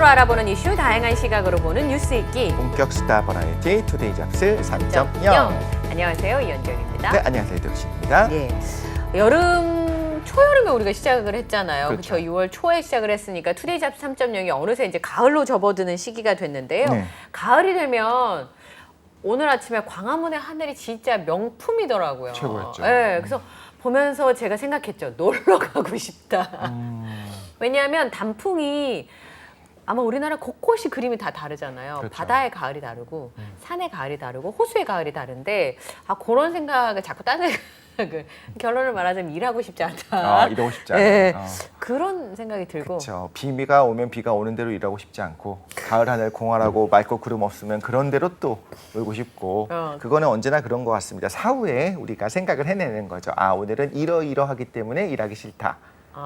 스스로 알아보는 이슈, 다양한 시각으로 보는 뉴스 읽기. 본격 스타 버라이티 투데이 잡스 3.0. 안녕하세요, 이현경입니다. 네, 안녕하세요, 이덕신입니다. 예. 여름, 초여름에 우리가 시작을 했잖아요. 그렇죠. 그렇죠. 6월 초에 시작을 했으니까 투데이 잡스 3.0이 어느새 이제 가을로 접어드는 시기가 됐는데요. 네. 가을이 되면 오늘 아침에 광화문의 하늘이 진짜 명품이더라고요. 최고였죠. 네, 그래서 보면서 제가 생각했죠. 놀러 가고 싶다. 왜냐하면 단풍이 아마 우리나라 곳곳이 그림이 다 다르잖아요. 그렇죠. 바다의 가을이 다르고 산의 가을이 다르고 호수의 가을이 다른데 그런 생각을 자꾸 딴 생각을 결론을 말하자면 일하고 싶지 않다. 일하고 싶지 않아요. 네, 그런 생각이 들고. 그렇죠. 비가 오면 비가 오는 대로 일하고 싶지 않고 가을 하늘 공활하고 맑고 구름 없으면 그런 대로 또 놀고 싶고 그거는 언제나 그런 것 같습니다. 사후에 우리가 생각을 해내는 거죠. 오늘은 이러이러하기 때문에 일하기 싫다.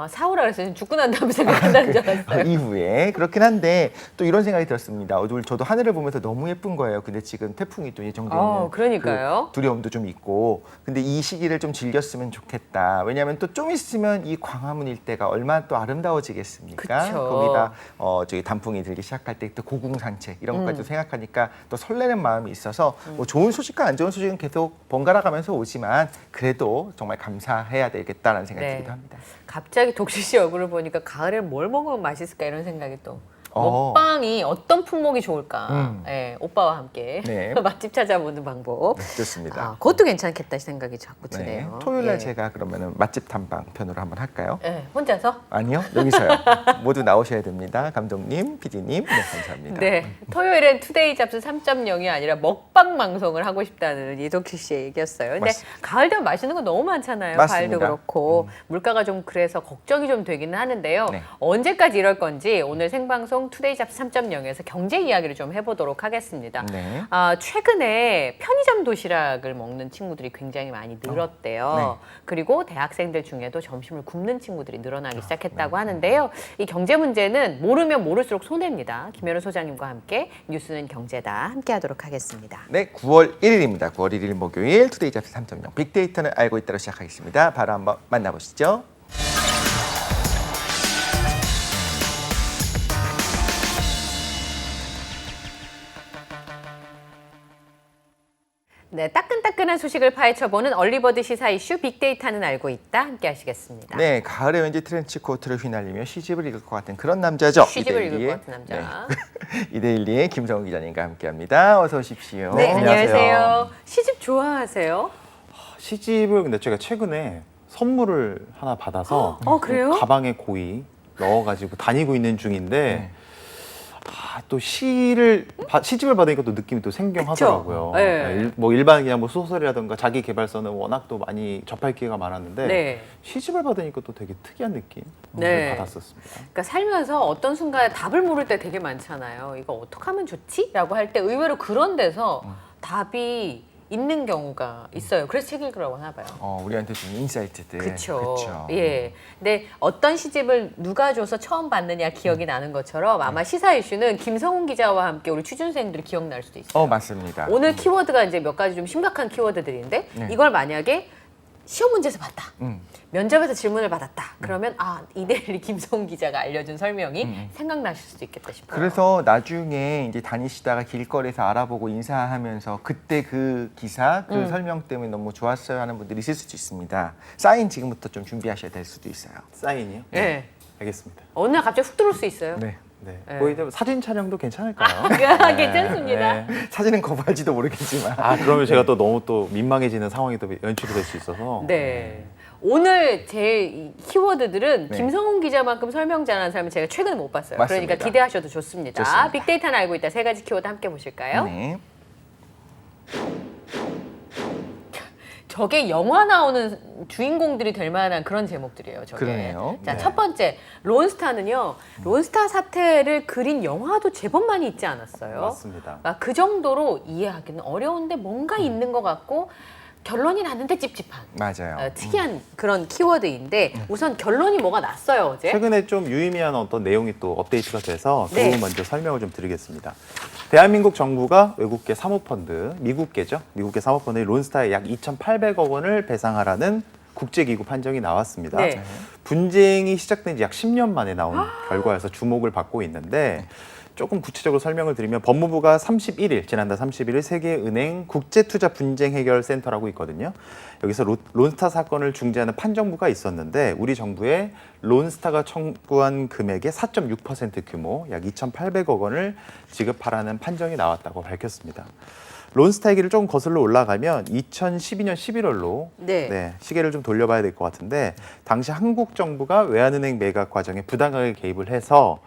사후라 그랬어요. 죽고 난 다음에 생각한다는 줄 알았어요. 이후에 그렇긴 한데 또 이런 생각이 들었습니다. 오늘 저도 하늘을 보면서 너무 예쁜 거예요. 근데 지금 태풍이 또 예정돼 있는 그러니까요. 그 두려움도 좀 있고 근데 이 시기를 좀 즐겼으면 좋겠다. 왜냐하면 또 좀 있으면 이 광화문 일대가 얼마나 또 아름다워지겠습니까? 그쵸. 거기다 저기 단풍이 들기 시작할 때 또 고궁 산책 이런 것까지도 생각하니까 또 설레는 마음이 있어서 뭐 좋은 소식과 안 좋은 소식은 계속 번갈아 가면서 오지만 그래도 정말 감사해야 되겠다라는 생각이 들기도 합니다. 갑자기 독시 씨 얼굴을 보니까 가을에 뭘 먹으면 맛있을까 이런 생각이 또. 먹방이 어떤 품목이 좋을까? 네, 오빠와 함께 맛집 찾아보는 방법. 네, 좋습니다. 그것도 괜찮겠다 생각이 자꾸 드네요. 토요일 날 제가 그러면은 맛집 탐방 편으로 한번 할까요? 네, 혼자서? 아니요, 여기서요. 모두 나오셔야 됩니다. 감독님, PD님, 네, 감사합니다. 네, 토요일엔 투데이 잡스 3.0이 아니라 먹방 방송을 하고 싶다는 이덕희 씨의 얘기였어요. 근데 맞습니다. 가을 되면 맛있는 거 너무 많잖아요. 맞습니다. 과일도 그렇고 물가가 좀 그래서 걱정이 좀 되기는 하는데요. 네. 언제까지 이럴 건지 오늘 생방송 투데이 잡스 3.0에서 경제 이야기를 좀 해보도록 하겠습니다. 네. 최근에 편의점 도시락을 먹는 친구들이 굉장히 많이 늘었대요. 그리고 대학생들 중에도 점심을 굶는 친구들이 늘어나기 시작했다고 하는데요. 이 경제 문제는 모르면 모를수록 손해입니다. 김현우 소장님과 함께 뉴스는 경제다 함께하도록 하겠습니다. 네, 9월 1일입니다. 9월 1일 목요일 투데이 잡스 3.0 빅데이터는 알고 있다로 시작하겠습니다. 바로 한번 만나보시죠. 네, 따끈따끈한 소식을 파헤쳐보는 얼리버드 시사 이슈 빅데이터는 알고 있다 함께 하시겠습니다. 네, 가을에 왠지 트렌치 코트를 휘날리며 시집을 읽을 것 같은 그런 남자죠. 시집을 읽을 것 같은 남자. 네. 이데일리의 김성우 기자님과 함께합니다. 어서 오십시오. 네, 안녕하세요. 시집 좋아하세요? 시집을 근데 제가 최근에 선물을 하나 받아서 그래요? 가방에 고이 넣어가지고 다니고 있는 중인데 또 시집을 받으니까 또 느낌이 또 생경하더라고요. 네. 뭐 일반 그냥 뭐 소설이라든가 자기 개발서는 워낙 또 많이 접할 기회가 많았는데 시집을 받으니까 또 되게 특이한 느낌을 받았었습니다. 그러니까 살면서 어떤 순간에 답을 모를 때 되게 많잖아요. 이거 어떻게 하면 좋지? 라고 할 때 의외로 그런 데서 답이 있는 경우가 있어요. 그래서 책 읽으라고 하나 봐요. 우리한테 준 인사이트들. 그렇죠. 예. 근데 어떤 시집을 누가 줘서 처음 봤느냐 기억이 나는 것처럼 아마 시사 이슈는 김성훈 기자와 함께 우리 취준생들이 기억날 수도 있어요. 맞습니다. 오늘 키워드가 이제 몇 가지 좀 심각한 키워드들인데 이걸 만약에 시험 문제에서 봤다. 면접에서 질문을 받았다. 그러면 이데일리 김성훈 기자가 알려준 설명이 생각나실 수도 있겠다 싶어요. 그래서 나중에 이제 다니시다가 길거리에서 알아보고 인사하면서 그때 그 기사, 그 설명 때문에 너무 좋았어요 하는 분들이 있을 수도 있습니다. 사인 지금부터 좀 준비하셔야 될 수도 있어요. 사인이요? 네. 알겠습니다. 어느 날 갑자기 훅 들어올 수 있어요. 네. 네. 뭐 이제 사진 촬영도 괜찮을까요? 괜찮습니다. 네. 사진은 거부할지도 모르겠지만. 그러면 제가 또 너무 또 민망해지는 상황이 또 연출이 될 수 있어서. 네. 오늘 제 키워드들은 김성훈 기자만큼 설명 잘하는 사람은 제가 최근에 못 봤어요. 맞습니다. 그러니까 기대하셔도 좋습니다. 좋습니다. 빅데이터는 알고 있다. 3가지 키워드 함께 보실까요? 네. 저게 영화 나오는 주인공들이 될 만한 그런 제목들이에요. 저게. 그러네요. 자, 첫 번째 론스타는요. 론스타 사태를 그린 영화도 제법 많이 있지 않았어요? 맞습니다. 그 정도로 이해하기는 어려운데 뭔가 있는 것 같고 결론이 났는데 찝찝한. 맞아요. 특이한 그런 키워드인데 우선 결론이 뭐가 났어요, 어제? 최근에 좀 유의미한 어떤 내용이 또 업데이트가 돼서 그 네. 부분 먼저 설명을 좀 드리겠습니다. 대한민국 정부가 외국계 사모펀드, 미국계죠. 미국계 사모펀드의 론스타에 약 2,800억 원을 배상하라는 국제기구 판정이 나왔습니다. 네. 분쟁이 시작된 지 약 10년 만에 나온 결과여서 주목을 받고 있는데 조금 구체적으로 설명을 드리면 법무부가 31일, 지난달 31일 세계은행 국제투자분쟁해결센터라고 있거든요. 여기서 론스타 사건을 중재하는 판정부가 있었는데 우리 정부에 론스타가 청구한 금액의 4.6% 규모 약 2,800억 원을 지급하라는 판정이 나왔다고 밝혔습니다. 론스타 얘기를 조금 거슬러 올라가면 2012년 11월로 네. 시계를 좀 돌려봐야 될 것 같은데 당시 한국 정부가 외환은행 매각 과정에 부당하게 개입을 해서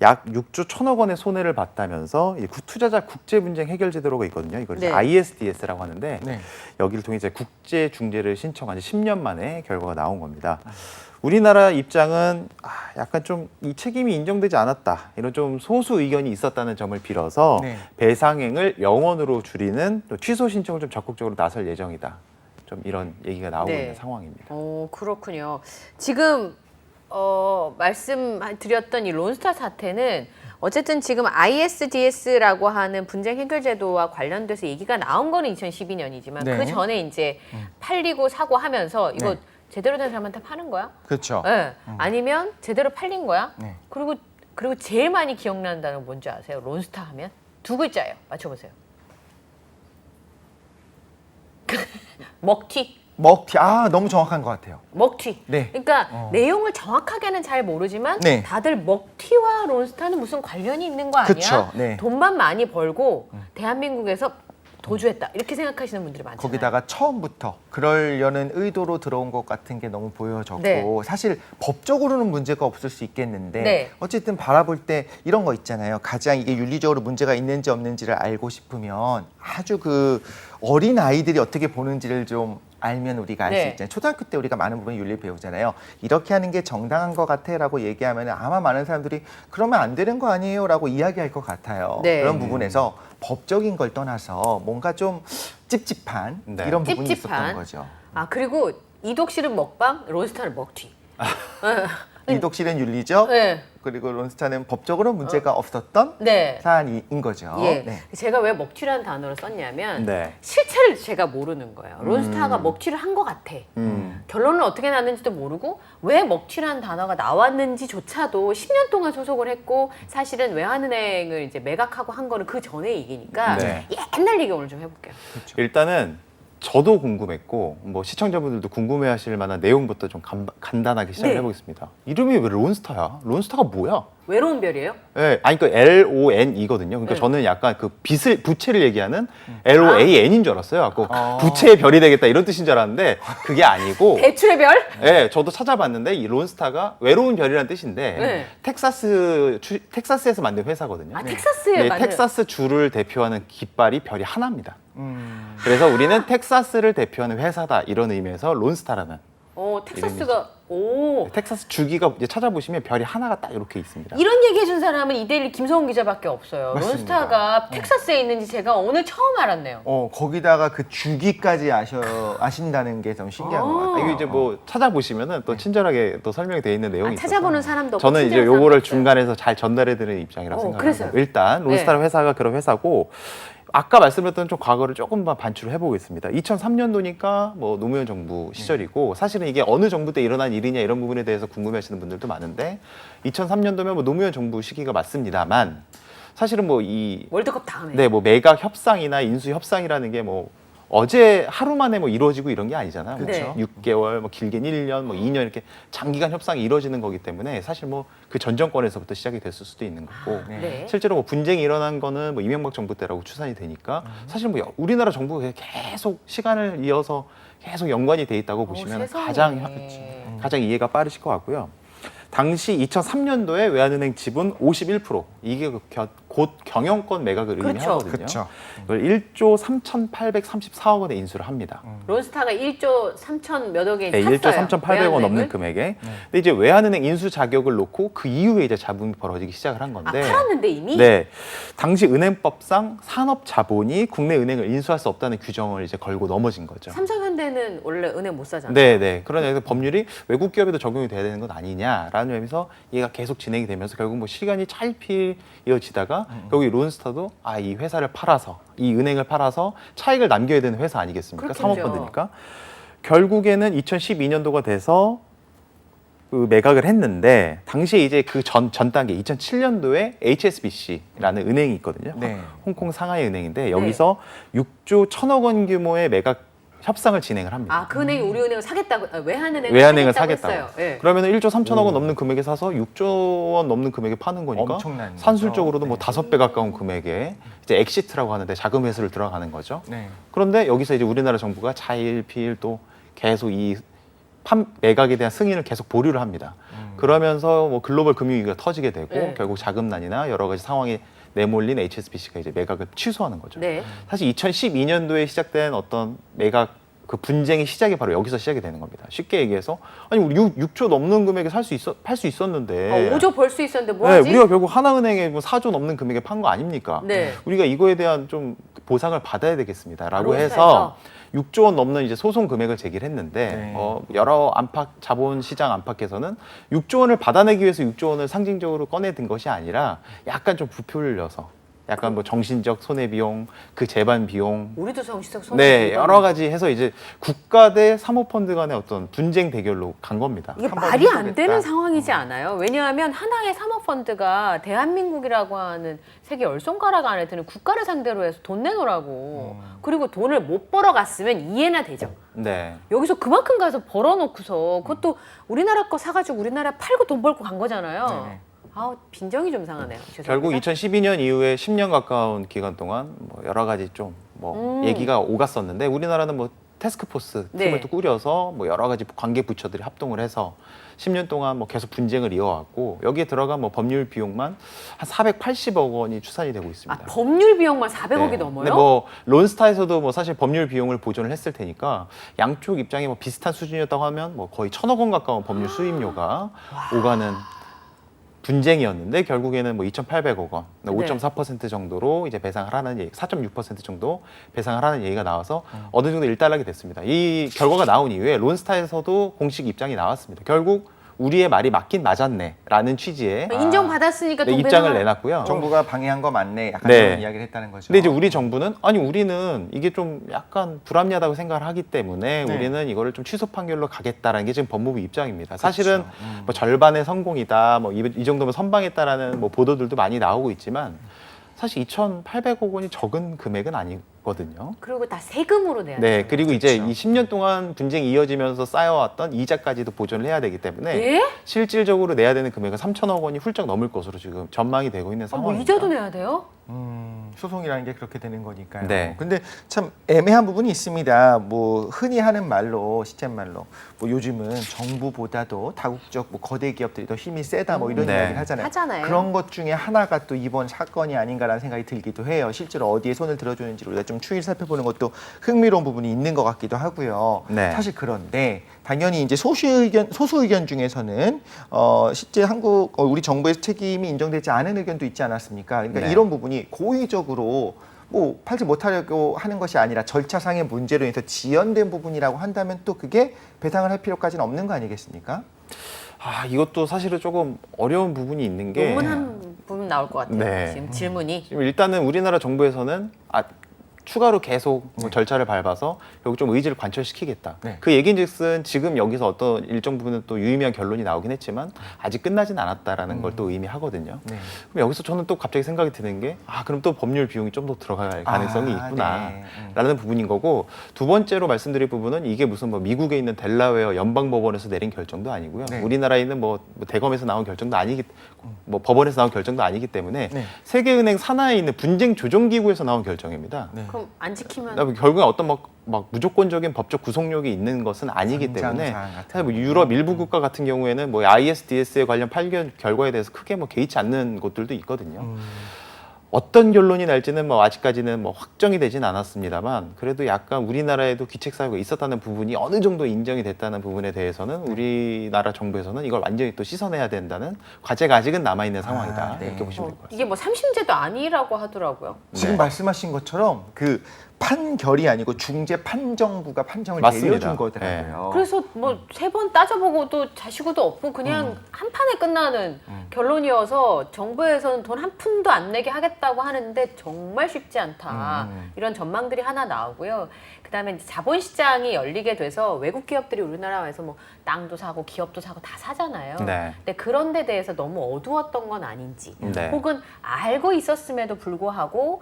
약 6조 1천억 원의 손해를 봤다면서 투자자 국제분쟁 해결 제도가 있거든요. 이걸 이제 네. ISDS라고 하는데 네. 여기를 통해 이제 국제 중재를 신청한 지 10년 만에 결과가 나온 겁니다. 우리나라 입장은 약간 좀 이 책임이 인정되지 않았다. 이런 좀 소수 의견이 있었다는 점을 빌어서 네. 배상액을 0원으로 줄이는 또 취소 신청을 좀 적극적으로 나설 예정이다. 좀 이런 얘기가 나오고 네. 있는 상황입니다. 그렇군요. 지금 말씀드렸던 이 론스타 사태는 어쨌든 지금 ISDS라고 하는 분쟁 해결 제도와 관련돼서 얘기가 나온 거는 2012년이지만 네. 그 전에 이제 팔리고 사고 하면서 이거 네. 제대로 된 사람한테 파는 거야? 그렇죠. 네. 아니면 제대로 팔린 거야? 네. 그리고 제일 많이 기억나는 단어 뭔지 아세요? 론스타 하면 두 글자예요. 맞춰보세요. 먹튀. 먹튀. 너무 정확한 것 같아요. 먹튀. 네. 그러니까 내용을 정확하게는 잘 모르지만 네. 다들 먹튀와 론스타는 무슨 관련이 있는 거 아니야? 그쵸. 네. 돈만 많이 벌고 대한민국에서 도주했다. 이렇게 생각하시는 분들이 많잖아요. 거기다가 처음부터 그러려는 의도로 들어온 것 같은 게 너무 보여졌고 네. 사실 법적으로는 문제가 없을 수 있겠는데 네. 어쨌든 바라볼 때 이런 거 있잖아요. 가장 이게 윤리적으로 문제가 있는지 없는지를 알고 싶으면 아주 그 어린 아이들이 어떻게 보는지를 좀 알면 우리가 알 수 네. 있잖아요. 초등학교 때 우리가 많은 부분 윤리 배우잖아요. 이렇게 하는 게 정당한 것 같아라고 얘기하면 아마 많은 사람들이 그러면 안 되는 거 아니에요라고 이야기할 것 같아요. 네. 그런 부분에서 법적인 걸 떠나서 뭔가 좀 찝찝한 네. 이런 부분이 찝찝한. 있었던 거죠. 그리고 이독실은 먹방, 론스타는 먹튀. 이독실은 윤리죠. 네. 그리고 론스타는 법적으로 문제가 없었던 네. 사안인 거죠. 예. 네. 제가 왜 먹튀라는 단어를 썼냐면 네. 실체를 제가 모르는 거예요. 론스타가 먹튀를 한 것 같아. 결론은 어떻게 났는지도 모르고 왜 먹튀라는 단어가 나왔는지조차도 10년 동안 소속을 했고 사실은 외환은행을 이제 매각하고 한 거는 그 전의 얘기니까 네. 옛날 얘기 오늘 좀 해볼게요. 일단은 저도 궁금했고 뭐 시청자분들도 궁금해하실 만한 내용부터 좀 간단하게 시작을 네. 해보겠습니다. 이름이 왜 론스타야? 론스타가 뭐야? 외로운 별이에요? 네, 아니 그 LON이거든요. 그러니까 네. 저는 약간 그 부채를 얘기하는 LOAN인 줄 알았어요. 그 아. 부채의 별이 되겠다 이런 뜻인 줄 알았는데 그게 아니고. 대출의 별? 네, 저도 찾아봤는데 이 론스타가 외로운 별이라는 뜻인데 네. 텍사스에서 만든 회사거든요. 텍사스에 네, 만든. 텍사스 주를 대표하는 깃발이 별이 하나입니다. 그래서 우리는 텍사스를 대표하는 회사다 이런 의미에서 론스타라는 텍사스가 텍사스 주기가 이제 찾아보시면 별이 하나가 딱 이렇게 있습니다. 이런 얘기 해준 사람은 이데일리 김성훈 기자밖에 없어요. 맞습니다. 론스타가 텍사스에 있는지 제가 오늘 처음 알았네요. 거기다가 그 주기까지 아신다는 게 좀 신기한 것 같아요. 이거 이제 뭐 찾아보시면은 또 친절하게 또 설명이 되어 있는 내용이 있어서 찾아보는 사람도 없고 저는 이제 친절한 요거를 사람도 없어요. 중간에서 잘 전달해드리는 입장이라고 그래서요. 생각합니다. 일단 론스타 회사가 그런 회사고 아까 말씀드렸던 좀 과거를 조금만 반출을 해보겠습니다. 2003년도니까 뭐 노무현 정부 시절이고 사실은 이게 어느 정부 때 일어난 일이냐 이런 부분에 대해서 궁금해하시는 분들도 많은데 2003년도면 뭐 노무현 정부 시기가 맞습니다만 사실은 뭐 이 월드컵 다음에. 네, 뭐 매각 협상이나 인수 협상이라는 게 뭐 어제 하루 만에 뭐 이루어지고 이런 게 아니잖아요. 그렇죠. 6개월, 뭐 길게는 1년, 뭐 2년 이렇게 장기간 협상이 이루어지는 거기 때문에 사실 뭐 그 전 정권에서부터 시작이 됐을 수도 있는 거고 네. 실제로 뭐 분쟁이 일어난 거는 뭐 이명박 정부 때라고 추산이 되니까 사실 뭐 우리나라 정부가 계속 시간을 이어서 계속 연관이 돼 있다고 보시면 세상에. 가장 이해가 빠르실 것 같고요. 당시 2003년도에 외환은행 지분 51% 이게 곧 경영권 매각을 그렇죠. 의미하거든요. 그렇죠. 이걸 1조 3,834억 원에 인수를 합니다. 론스타가 1조 3천 몇 억에 네, 샀어요. 1조 3,800억 원 넘는 외환은행을. 금액에. 근데 이제 외환은행 인수 자격을 놓고 그 이후에 이제 자본이 벌어지기 시작을 한 건데. 팔았는데 이미? 네. 당시 은행법상 산업 자본이 국내 은행을 인수할 수 없다는 규정을 이제 걸고 넘어진 거죠. 삼성현대는 원래 은행 못 사잖아요. 네. 그런 의미에서 법률이 외국 기업에도 적용이 돼야 되는 건 아니냐라는 의미에서 얘가 계속 진행이 되면서 결국 뭐 시간이 차일피일 이어지다가 결국 이 론스타도 이 회사를 팔아서 이 은행을 팔아서 차익을 남겨야 되는 회사 아니겠습니까? 그렇겠죠. 사모펀드니까. 결국에는 2012년도가 돼서 그 매각을 했는데 당시에 이제 그 전 단계 2007년도에 HSBC라는 은행이 있거든요. 네. 홍콩 상하이 은행인데 여기서 6조 1천억 원 규모의 매각 협상을 진행을 합니다. 아, 그 은행이 우리 은행을 사겠다고, 외환은행을 외환은행을 사겠다고 사겠다고. 했어요. 예. 그러면 1조 3천억 원 넘는 금액에 사서 6조 원 넘는 금액에 파는 거니까 엄청난 거죠. 산술적으로도 뭐 네. 5배 가까운 금액에 이제 엑시트라고 하는데 자금 회수를 들어가는 거죠. 네. 그런데 여기서 이제 우리나라 정부가 자일피일 또 계속 이 매각에 대한 승인을 계속 보류를 합니다. 그러면서 뭐 글로벌 금융위기가 터지게 되고 네. 결국 자금난이나 여러 가지 상황에 내몰린 HSBC가 이제 매각을 취소하는 거죠. 네. 사실 2012년도에 시작된 어떤 매각 그 분쟁의 시작이 바로 여기서 시작이 되는 겁니다. 쉽게 얘기해서 아니 우리 6조 넘는 금액에 팔 수 있었는데 5조 벌 수 있었는데 네, 뭐하지? 우리가 결국 하나은행에 뭐 4조 넘는 금액에 판 거 아닙니까? 네. 우리가 이거에 대한 좀 보상을 받아야 되겠습니다라고 바로 해서 6조 원 넘는 이제 소송 금액을 제기를 했는데 네. 여러 자본시장 안팎에서는 6조 원을 받아내기 위해서 6조 원을 상징적으로 꺼내든 것이 아니라 약간 좀 부표를 내서 약간 뭐 정신적 손해 비용, 그 재반 비용, 우리도 정신적 손해. 네 여러 가지 해서 이제 국가 대 사모펀드 간의 어떤 분쟁 대결로 간 겁니다. 이게 한번 말이 안 해보겠다. 되는 상황이지 않아요? 왜냐하면 하나의 사모펀드가 대한민국이라고 하는 세계 열 손가락 안에 드는 국가를 상대로 해서 돈 내놓으라고. 그리고 돈을 못 벌어갔으면 이해나 되죠. 네. 여기서 그만큼 가서 벌어놓고서 그것도 우리나라 거 사가지고 우리나라 팔고 돈 벌고 간 거잖아요. 네네. 아우, 빈정이 좀 상하네요. 죄송합니다. 결국 2012년 이후에 10년 가까운 기간 동안 뭐 여러 가지 좀 뭐 얘기가 오갔었는데 우리나라는 뭐 태스크포스 팀을 네. 또 꾸려서 뭐 여러 가지 관계 부처들이 합동을 해서 10년 동안 뭐 계속 분쟁을 이어왔고 여기에 들어간 뭐 법률 비용만 한 480억 원이 추산이 되고 있습니다. 아, 법률 비용만 400억이 네. 넘어요? 근데 뭐 론스타에서도 뭐 사실 법률 비용을 보존을 했을 테니까 양쪽 입장이 뭐 비슷한 수준이었다고 하면 뭐 거의 1,000억 원 가까운 법률 수임료가 오가는 분쟁이었는데 결국에는 뭐 2,800억 원, 네. 5.4% 정도로 이제 배상을 하는 얘기, 4.6% 정도 배상을 하는 얘기가 나와서 어느 정도 일단락이 됐습니다. 이 결과가 나온 이후에 론스타에서도 공식 입장이 나왔습니다. 결국 우리의 말이 맞긴 맞았네라는 취지의 인정받았으니까 네, 돈 입장을 배상을- 내놨고요. 정부가 방해한 거 맞네. 약간 네. 그런 이야기를 했다는 거죠. 근데 이제 우리 정부는 아니 우리는 이게 좀 약간 불합리하다고 생각을 하기 때문에 네. 우리는 이거를 좀 취소 판결로 가겠다라는 게 지금 법무부 입장입니다. 사실은 그렇죠. 뭐 절반의 성공이다, 뭐 이 정도면 선방했다라는 뭐 보도들도 많이 나오고 있지만 사실 2,800억 원이 적은 금액은 아니거든요. 그리고 다 세금으로 내야 네, 돼요. 그리고 이제 그렇죠. 이 10년 동안 분쟁이 이어지면서 쌓여왔던 이자까지도 보존을 해야 되기 때문에 예? 실질적으로 내야 되는 금액은 3천억 원이 훌쩍 넘을 것으로 지금 전망이 되고 있는 아, 뭐 상황입니다. 이자도 내야 돼요? 소송이라는 게 그렇게 되는 거니까요. 네. 근데 참 애매한 부분이 있습니다. 뭐 흔히 하는 말로 시쳇말로 뭐 요즘은 정부보다도 다국적 뭐 거대 기업들이 더 힘이 세다 뭐 이런 네. 이야기를 하잖아요. 하잖아요. 그런 것 중에 하나가 또 이번 사건이 아닌가라는 생각이 들기도 해요. 실제로 어디에 손을 들어주는지 우리가 좀 추이를 살펴보는 것도 흥미로운 부분이 있는 것 같기도 하고요. 네. 사실 그런데 당연히 이제 소수 의견 중에서는 실제 우리 정부의 책임이 인정되지 않은 의견도 있지 않았습니까? 그러니까 네. 이런 부분이 고의적으로 뭐 팔지 못하려고 하는 것이 아니라 절차상의 문제로 인해서 지연된 부분이라고 한다면 또 그게 배상을 할 필요까지는 없는 거 아니겠습니까? 아, 이것도 사실은 조금 어려운 부분이 있는 게 논문 한 부분 나올 것 같아요. 네. 지금 질문이. 지금 일단은 우리나라 정부에서는 추가로 계속 뭐 절차를 밟아서 여기 좀 의지를 관철시키겠다. 네. 그 얘기인즉슨 지금 여기서 어떤 일정 부분은 또 유의미한 결론이 나오긴 했지만 아직 끝나진 않았다라는 걸 또 의미하거든요. 네. 그럼 여기서 저는 또 갑자기 생각이 드는 게 그럼 또 법률 비용이 좀 더 들어갈 가능성이 있구나라는 네. 부분인 거고 두 번째로 말씀드릴 부분은 이게 무슨 뭐 미국에 있는 델라웨어 연방법원에서 내린 결정도 아니고요. 네. 우리나라에 있는 뭐 대검에서 나온 결정도 아니기 뭐 법원에서 나온 결정도 아니기 때문에 네. 세계은행 산하에 있는 분쟁 조정기구에서 나온 결정입니다. 네. 그럼 안 지키면 결국에 어떤 막 무조건적인 법적 구속력이 있는 것은 아니기 때문에 당장사항 같은 사실 뭐 유럽 일부 국가 같은 경우에는 뭐 ISDS에 관련 판결 결과에 대해서 크게 뭐 개의치 않는 곳들도 있거든요. 어떤 결론이 날지는 뭐 아직까지는 뭐 확정이 되진 않았습니다만 그래도 약간 우리나라에도 귀책 사유가 있었다는 부분이 어느 정도 인정이 됐다는 부분에 대해서는 우리나라 정부에서는 이걸 완전히 또 씻어내야 된다는 과제가 아직은 남아 있는 상황이다 네. 이렇게 보시면 될 것 같습니다. 이게 뭐 3심제도 아니라고 하더라고요. 지금 네. 말씀하신 것처럼 그 판결이 아니고 중재 판정부가 판정을 맞습니다. 내려준 거더라고요. 그래서 뭐 3번 따져보고도 자시고도 없고 그냥 한 판에 끝나는 결론이어서 정부에서는 돈 한 푼도 안 내게 하겠다고 하는데 정말 쉽지 않다. 이런 전망들이 하나 나오고요. 그다음에 이제 자본시장이 열리게 돼서 외국 기업들이 우리나라에서 뭐 땅도 사고 기업도 사고 다 사잖아요. 네. 근데 그런 데 대해서 너무 어두웠던 건 아닌지 네. 혹은 알고 있었음에도 불구하고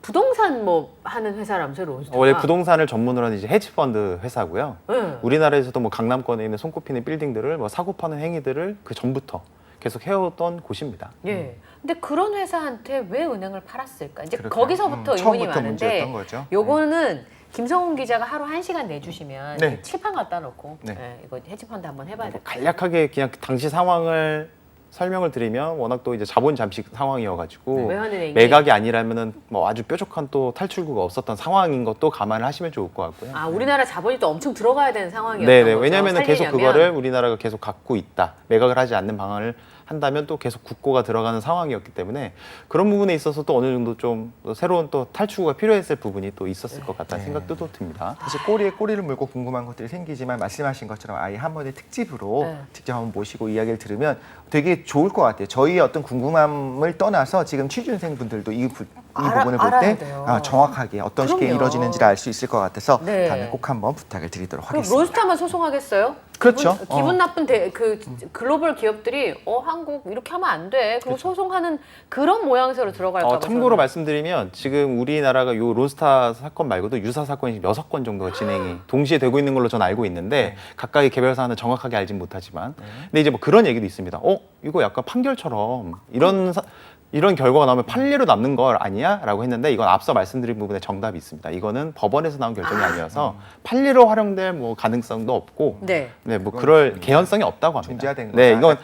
부동산 뭐 하는 회사라면서요, 론스타가. 원래 부동산을 전문으로 하는 이제 헤지펀드 회사고요. 네. 우리나라에서도 뭐 강남권에 있는 손꼽히는 빌딩들을 뭐 사고 파는 행위들을 그 전부터 계속 해오던 곳입니다. 예. 근데 그런 회사한테 왜 은행을 팔았을까? 이제 그러게요. 거기서부터 의문이 처음부터 많은데 문제였던 거죠. 요거는 김성훈 기자가 하루 1시간 내주시면 네. 칠판 갖다 놓고 네. 예, 이거 헤지펀드 한번 해봐야 될 것 같아요. 간략하게 그냥 당시 상황을 설명을 드리면 워낙 또 이제 자본 잠식 상황이어가지고 외환은행이 매각이 아니라면은 뭐 아주 뾰족한 또 탈출구가 없었던 상황인 것도 감안을 하시면 좋을 것 같고요. 아, 우리나라 자본이 또 엄청 들어가야 되는 상황이었던 네네. 거죠. 왜냐하면 계속 살리려면. 그거를 우리나라가 계속 갖고 있다. 매각을 하지 않는 방안을 한다면 또 계속 국고가 들어가는 상황이었기 때문에 그런 부분에 있어서 또 어느 정도 좀 새로운 또 탈출구가 필요했을 부분이 또 있었을 것 같다는 생각도 또 듭니다. 사실 꼬리에 꼬리를 물고 궁금한 것들이 생기지만 말씀하신 것처럼 아예 한 번의 특집으로 네. 직접 한번 모시고 이야기를 들으면 되게 좋을 것 같아요. 저희의 어떤 궁금함을 떠나서 지금 취준생 분들도 이 부분을 볼 알아야 때 돼요. 정확하게 어떤 식의 그럼요. 이루어지는지를 알 수 있을 것 같아서 네. 다음에 꼭 한번 부탁을 드리도록 그럼 하겠습니다. 론스타만 소송하겠어요? 그렇죠. 기분 나쁜 그 글로벌 기업들이 한국 이렇게 하면 안 돼. 그리고 소송하는 그런 모양새로 들어갈까 봐. 참고로 말씀드리면 지금 우리나라가 요 론스타 사건 말고도 유사 사건이 6건 정도가 진행이 동시에 되고 있는 걸로 저는 알고 있는데 각각의 개별 사안은 정확하게 알진 못하지만 근데 이제 뭐 그런 얘기도 있습니다. 이거 약간 판결처럼 이런 결과가 나오면 판례로 남는 걸 아니야? 라고 했는데 이건 앞서 말씀드린 부분에 정답이 있습니다. 이거는 법원에서 나온 결정이 아니어서 판례로 활용될 뭐 가능성도 없고 네. 뭐 그럴 개연성이 없다고 합니다. 존재하는 네, 거다. 이건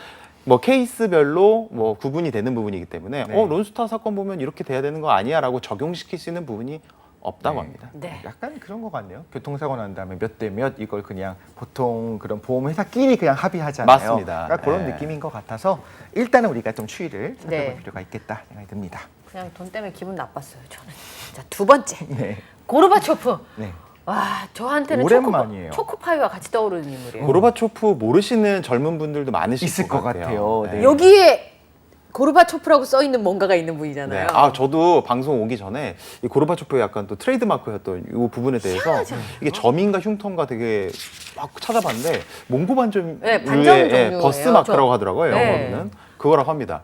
뭐 케이스별로 뭐 구분이 되는 부분이기 때문에 네. 론스타 사건 보면 이렇게 돼야 되는 거 아니야라고 적용시킬 수 있는 부분이 없다고 합니다. 네. 약간 그런 것 같네요. 교통사고 난 다음에 몇 대 몇 이걸 그냥 보통 그런 보험회사끼리 그냥 합의하잖아요. 맞습니다. 그러니까 그런 네. 느낌인 것 같아서 일단은 우리가 좀 추이를 살펴볼 네. 필요가 있겠다 생각이 듭니다. 그냥 돈 때문에 기분 나빴어요, 저는. 자, 2번째. 네. 고르바초프. 네. 와, 저한테는 오랜만이에요. 초코파이와 같이 떠오르는 인물이에요. 고르바초프 모르시는 젊은 분들도 많으실 있을 것 같아요. 네. 여기에 고르바초프라고 써 있는 뭔가가 있는 분이잖아요. 네. 저도 방송 오기 전에 이 고르바초프의 약간 또 트레이드마크였던 이 부분에 대해서 이게 점인가 흉터인가 되게 막 찾아봤는데 몽고 반점 네, 반점 유의, 종류예요. 버스 마크라고 하더라고요. 네. 영어로는 그거라고 합니다.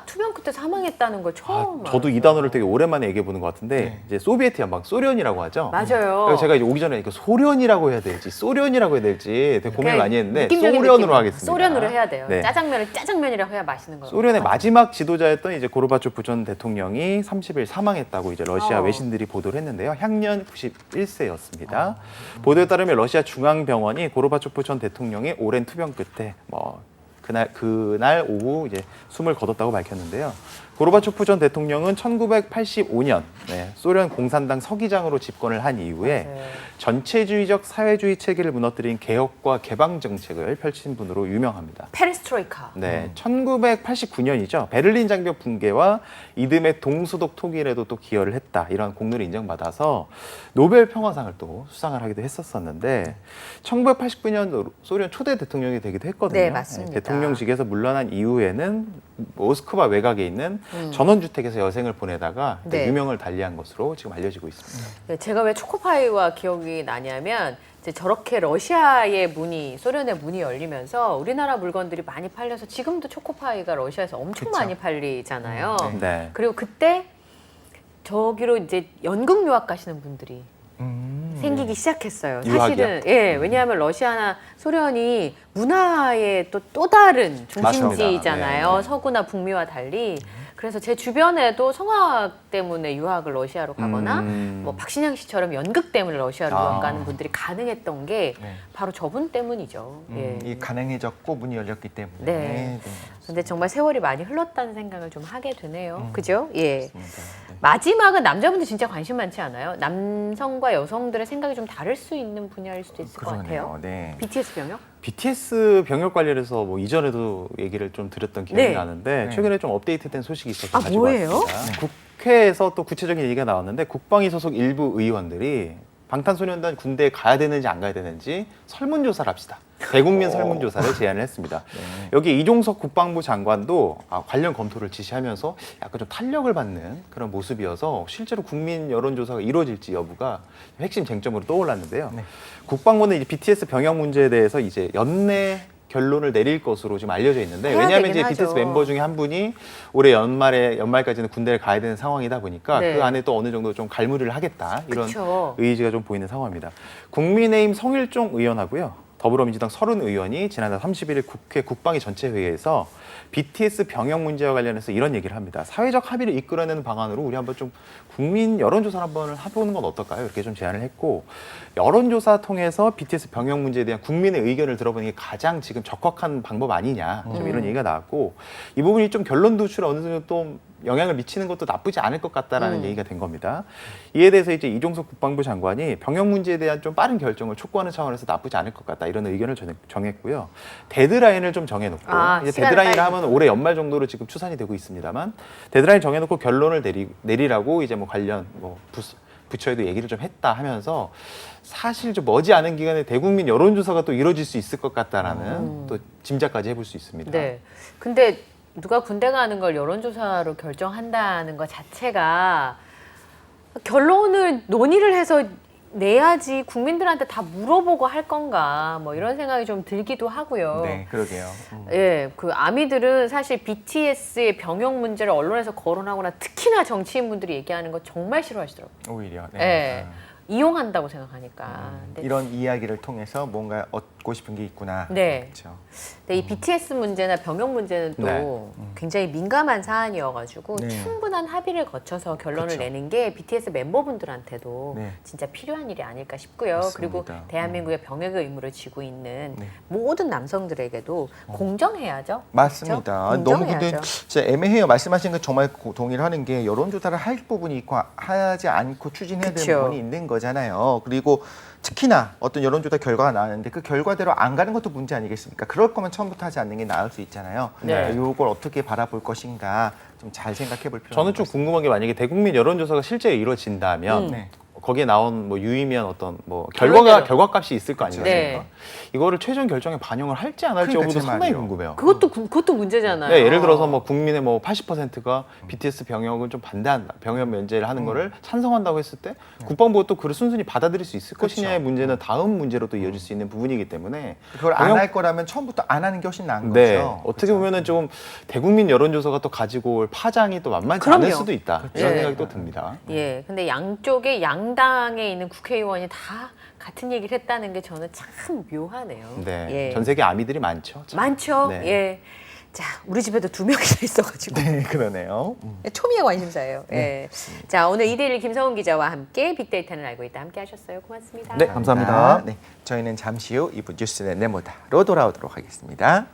투명 끝에 사망했다는 걸 처음 저도 이 알았어요. 단어를 되게 오랜만에 얘기해 보는 것 같은데 네. 이제 소비에트 연방 소련이라고 하죠. 맞아요. 그래서 제가 이제 오기 전에 이거 소련이라고 해야 될지 소련이라고 해야 될지 되게 고민을 많이 했는데 느낌적인 소련으로 느낌으로. 하겠습니다. 소련으로 해야 돼요. 네. 짜장면을 짜장면이라고 해야 맛있는 거예요. 소련의 마지막 지도자였던 이제 고르바초프 전 대통령이 30일 사망했다고 이제 러시아 외신들이 보도를 했는데요. 향년 91세였습니다. 보도에 따르면 러시아 중앙병원이 고르바초프 전 대통령의 오랜 투병 끝에 그날 오후 이제 숨을 거뒀다고 밝혔는데요. 고르바초프 전 대통령은 1985년 소련 공산당 서기장으로 집권을 한 이후에 전체주의적 사회주의 체계를 무너뜨린 개혁과 개방 정책을 펼친 분으로 유명합니다. 페레스트로이카. 네, 1989년이죠. 베를린 장벽 붕괴와 이듬해 동수독 통일에도 또 기여를 했다. 이런 공로를 인정받아서 노벨 평화상을 또 수상을 하기도 했었었는데 1989년 소련 초대 대통령이 되기도 했거든요. 네, 맞습니다. 대통령직에서 물러난 이후에는 모스크바 외곽에 있는 전원주택에서 여생을 보내다가 네. 유명을 달리한 것으로 지금 알려지고 있습니다. 네, 제가 왜 초코파이와 기억이 나냐면 이제 저렇게 러시아의 문이 소련의 문이 열리면서 우리나라 물건들이 많이 팔려서 지금도 초코파이가 러시아에서 엄청 그쵸. 많이 팔리잖아요. 네. 그리고 그때 저기로 이제 연극 유학 가시는 분들이 생기기 시작했어요. 유학이요? 사실은 왜냐하면 러시아나 소련이 문화의 또 다른 중심지잖아요. 맞습니다. 네. 서구나 북미와 달리. 그래서 제 주변에도 성악 때문에 유학을 러시아로 가거나 뭐 박신양 씨처럼 연극 때문에 러시아로 유학 가는 분들이 가능했던 게 네. 바로 저분 때문이죠. 예. 이 가능해졌고 문이 열렸기 때문에. 네. 근데 정말 세월이 많이 흘렀다는 생각을 좀 하게 되네요. 그죠? 예. 맞습니다. 네. 마지막은 남자분들 진짜 관심 많지 않아요? 남성과 여성들의 생각이 좀 다를 수 있는 분야일 수도 있을 것 같아요. 네. BTS 병역? BTS 병역 관련해서 뭐 이전에도 얘기를 좀 드렸던 기억이 네. 나는데 네. 최근에 좀 업데이트된 소식이 있어서 아, 가지고 뭐예요? 왔습니다. 국회에서 또 구체적인 얘기가 나왔는데 국방위 소속 일부 의원들이 방탄소년단 군대에 가야 되는지 안 가야 되는지 설문조사를 합시다. 대국민 설문조사를 제안을 했습니다. 여기 이종석 국방부 장관도 관련 검토를 지시하면서 약간 좀 탄력을 받는 그런 모습이어서 실제로 국민 여론조사가 이루어질지 여부가 핵심 쟁점으로 떠올랐는데요. 국방부는 이제 BTS 병역 문제에 대해서 이제 연내 결론을 내릴 것으로 지금 알려져 있는데 해야 왜냐하면 되긴 이제 BTS 하죠. 멤버 중에 한 분이 올해 연말까지는 군대를 가야 되는 상황이다 보니까 네. 그 안에 또 어느 정도 좀 갈무리를 하겠다 이런 그쵸. 의지가 좀 보이는 상황입니다. 국민의힘 성일종 의원하고요. 더불어민주당 30의원이 지난달 31일 국회 국방위 전체회의에서 BTS 병역 문제와 관련해서 이런 얘기를 합니다. 사회적 합의를 이끌어내는 방안으로 우리 한번 좀 국민 여론조사를 한번 해보는 건 어떨까요? 이렇게 좀 제안을 했고 여론조사 통해서 BTS 병역 문제에 대한 국민의 의견을 들어보는 게 가장 지금 적확한 방법 아니냐 좀 이런 얘기가 나왔고 이 부분이 좀 결론 도출에 어느 정도 또 영향을 미치는 것도 나쁘지 않을 것 같다라는 얘기가 된 겁니다. 이에 대해서 이제 이종석 국방부 장관이 병역 문제에 대한 좀 빠른 결정을 촉구하는 차원에서 나쁘지 않을 것 같다 이런 의견을 정했고요. 데드라인을 좀 정해놓고 이제 시간 데드라인을 타임. 하면 올해 연말 정도로 지금 추산이 되고 있습니다만 데드라인 정해놓고 결론을 내리라고 이제 뭐 관련 뭐 부처에도 얘기를 좀 했다 하면서 사실 좀 머지않은 기간에 대국민 여론조사가 또 이루어질 수 있을 것 같다라는 또 짐작까지 해볼 수 있습니다. 네. 근데 누가 군대 가는 걸 여론조사로 결정한다는 것 자체가 결론을 논의를 해서 내야지 국민들한테 다 물어보고 할 건가 뭐 이런 생각이 좀 들기도 하고요. 네, 그러게요. 예, 그 아미들은 사실 BTS의 병역 문제를 언론에서 거론하거나 특히나 정치인분들이 얘기하는 거 정말 싫어하시더라고요. 오히려. 네. 예, 이용한다고 생각하니까. 근데 이런 이야기를 통해서 뭔가 얻고 싶은 게 있구나. 네. 그렇죠. 근데 이 BTS 문제나 병역 문제는 또 네. 굉장히 민감한 사안이어가지고 네. 충분한 합의를 거쳐서 결론을 그쵸. 내는 게 BTS 멤버분들한테도 네. 진짜 필요한 일이 아닐까 싶고요. 맞습니다. 그리고 대한민국의 병역의 의무를 지고 있는 네. 모든 남성들에게도 공정해야죠. 맞습니다. 그렇죠? 너무 근데 공정해야죠. 진짜 애매해요. 말씀하신 거 정말 동의를 하는 게 여론조사를 할 부분이 있고 하지 않고 추진해야 그쵸. 되는 부분이 있는 거잖아요. 그리고 특히나 어떤 여론조사 결과가 나왔는데 그 결과대로 안 가는 것도 문제 아니겠습니까? 그럴 거면 처음부터 하지 않는 게 나을 수 있잖아요. 네. 이걸 어떻게 바라볼 것인가 좀 잘 생각해 볼 필요가 저는 있는 좀 것 궁금한 게 만약에 대국민 여론조사가 실제 이루어진다면 네. 거기에 나온 뭐 유의미한 어떤 뭐 결론대로. 결과값이 있을 거 아니겠습니까? 네. 이거를 최종 결정에 반영을 할지 안 할지 그러니까 여부도 제 상당히 말이에요. 궁금해요. 그것도 문제잖아요. 네, 예를 들어서 뭐 국민의 뭐 80%가 BTS 병역을 좀 반대한다, 병역 면제를 하는 거를 찬성한다고 했을 때 국방부가 또 그를 순순히 받아들일 수 있을 그렇죠. 것이냐의 문제는 다음 문제로 또 이어질 수 있는 부분이기 때문에 그걸 안 병역- 할 거라면 처음부터 안 하는 게 훨씬 나은 네, 거죠. 어떻게 그렇죠? 보면은 좀 대국민 여론조사가 또 가지고 올 파장이 또 만만치 않을 그럼요. 수도 있다 이런 네. 생각이 또 듭니다. 예, 근데 양쪽에 양당에 있는 국회의원이 다 같은 얘기를 했다는 게 저는 참 묘하네요. 네, 예. 전 세계 아미들이 많죠. 참. 많죠. 네. 예. 자, 우리 집에도 2명이나 있어가지고 네, 그러네요. 초미의 관심사예요. 예. 자, 오늘 이대일 김성훈 기자와 함께 빅데이터는 알고 있다 함께 하셨어요. 고맙습니다. 네, 감사합니다. 네, 저희는 잠시 후 2부 뉴스는 네모다로 돌아오도록 하겠습니다.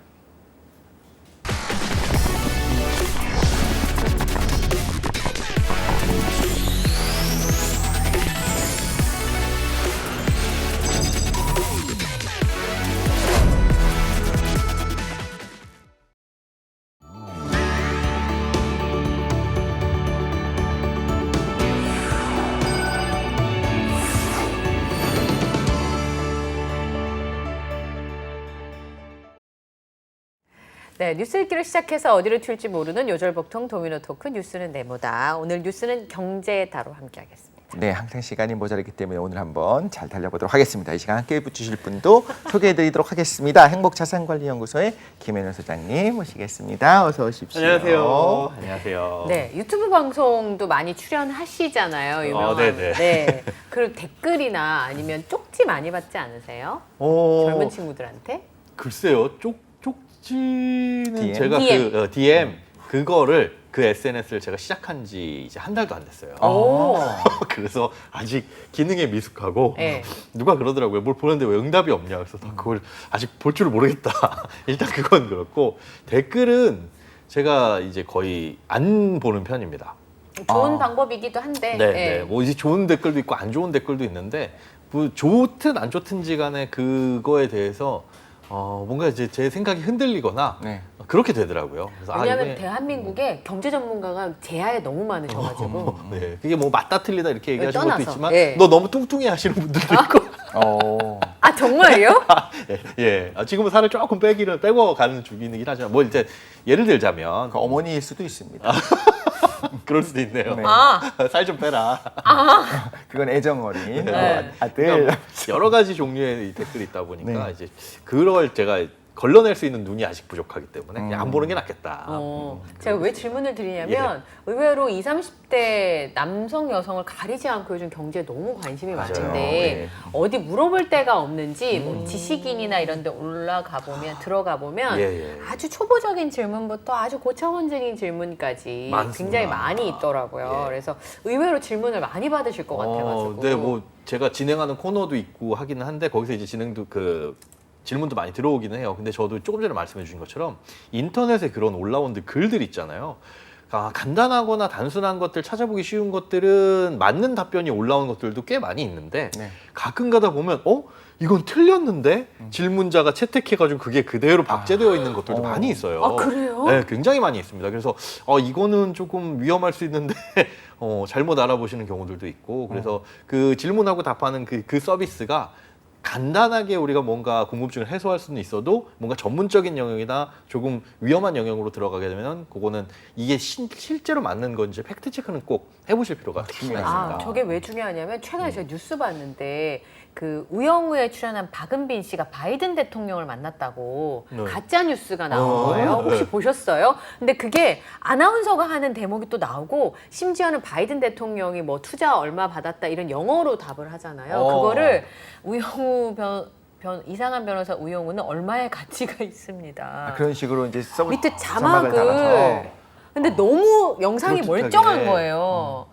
네, 뉴스 읽기를 시작해서 어디로 튈지 모르는 요절복통 도미노 토크 뉴스는 네모다. 오늘 뉴스는 경제다로 함께하겠습니다. 네, 항상 시간이 모자라기 때문에 오늘 한번 잘 달려보도록 하겠습니다. 이 시간 함께 해주실 분도 소개해드리도록 하겠습니다. 행복자산관리연구소의 김현우 소장님 모시겠습니다. 어서 오십시오. 안녕하세요. 안녕하세요. 네, 유튜브 방송도 많이 출연하시잖아요. 유명한. 네네. 네. 그리고 댓글이나 아니면 쪽지 많이 받지 않으세요? 어, 젊은 친구들한테? 글쎄요. 쪽지는 DM? 제가 DM. 그 DM 그거를 그 SNS를 제가 시작한 지 이제 한 달도 안 됐어요. 오. 그래서 아직 기능에 미숙하고 네. 누가 그러더라고요. 뭘 보는데 왜 응답이 없냐. 그래서 나 그걸 아직 볼 줄을 모르겠다. 일단 그건 그렇고 댓글은 제가 이제 거의 안 보는 편입니다. 좋은 방법이기도 한데. 네, 예. 네. 뭐 이제 좋은 댓글도 있고 안 좋은 댓글도 있는데 뭐 좋든 안 좋든지 간에 그거에 대해서 뭔가 이제 제 생각이 흔들리거나 네. 그렇게 되더라고요. 그래서 왜냐하면 이게 대한민국에 경제 전문가가 제야에 너무 많으셔가지고 네, 그게 뭐 맞다 틀리다 이렇게 얘기하시는 것도 떠나서, 있지만 예. 너 너무 뚱뚱해 하시는 분들도 있고 아 정말요? 예. 지금은 살을 조금 빼고 가는 중이긴 하지만 뭐 이제 예를 들자면 그 어머니일 수도 있습니다. 그럴 수도 있네요. 네. 살 좀 빼라. 그건 애정 어린 네. 아들. 그러니까 여러 가지 종류의 이 댓글이 있다 보니까 네. 이제 그걸 제가 걸러낼 수 있는 눈이 아직 부족하기 때문에 그냥 안 보는 게 낫겠다. 제가 왜 질문을 드리냐면 의외로 20, 30대 남성 여성을 가리지 않고 요즘 경제에 너무 관심이 맞아요. 많은데 네. 어디 물어볼 데가 없는지 뭐 지식인이나 이런 데 올라가 보면 들어가 보면 예. 아주 초보적인 질문부터 아주 고차원적인 질문까지 많습니다. 굉장히 많이 있더라고요. 예. 그래서 의외로 질문을 많이 받으실 것 같아가지고. 네, 뭐 제가 진행하는 코너도 있고 하기는 한데 거기서 이제 진행도 질문도 많이 들어오기는 해요. 근데 저도 조금 전에 말씀해 주신 것처럼 인터넷에 그런 올라온 글들 있잖아요. 간단하거나 단순한 것들 찾아보기 쉬운 것들은 맞는 답변이 올라온 것들도 꽤 많이 있는데 네. 가끔 가다 보면 이건 틀렸는데 질문자가 채택해가지고 그게 그대로 박제되어 있는 것들도 많이 있어요. 아, 그래요? 네, 굉장히 많이 있습니다. 그래서 이거는 조금 위험할 수 있는데 잘못 알아보시는 경우들도 있고 그래서 그 질문하고 답하는 그 서비스가 간단하게 우리가 뭔가 궁금증을 해소할 수는 있어도 뭔가 전문적인 영역이나 조금 위험한 영역으로 들어가게 되면 그거는 이게 실제로 맞는 건지 팩트 체크는 꼭 해보실 필요가 있습니다. 아, 저게 왜 중요하냐면 최근에 제가 뉴스 봤는데 그 우영우에 출연한 박은빈 씨가 바이든 대통령을 만났다고 네. 가짜 뉴스가 나온 거예요. 혹시 네. 보셨어요? 근데 그게 아나운서가 하는 대목이 또 나오고 심지어는 바이든 대통령이 뭐 투자 얼마 받았다 이런 영어로 답을 하잖아요. 그거를 우영우 이상한 변호사 우영우는 얼마의 가치가 있습니다. 그런 식으로 이제 밑에 자막을 자막을 달아서. 근데 너무 영상이 그럴듯하게. 멀쩡한 거예요.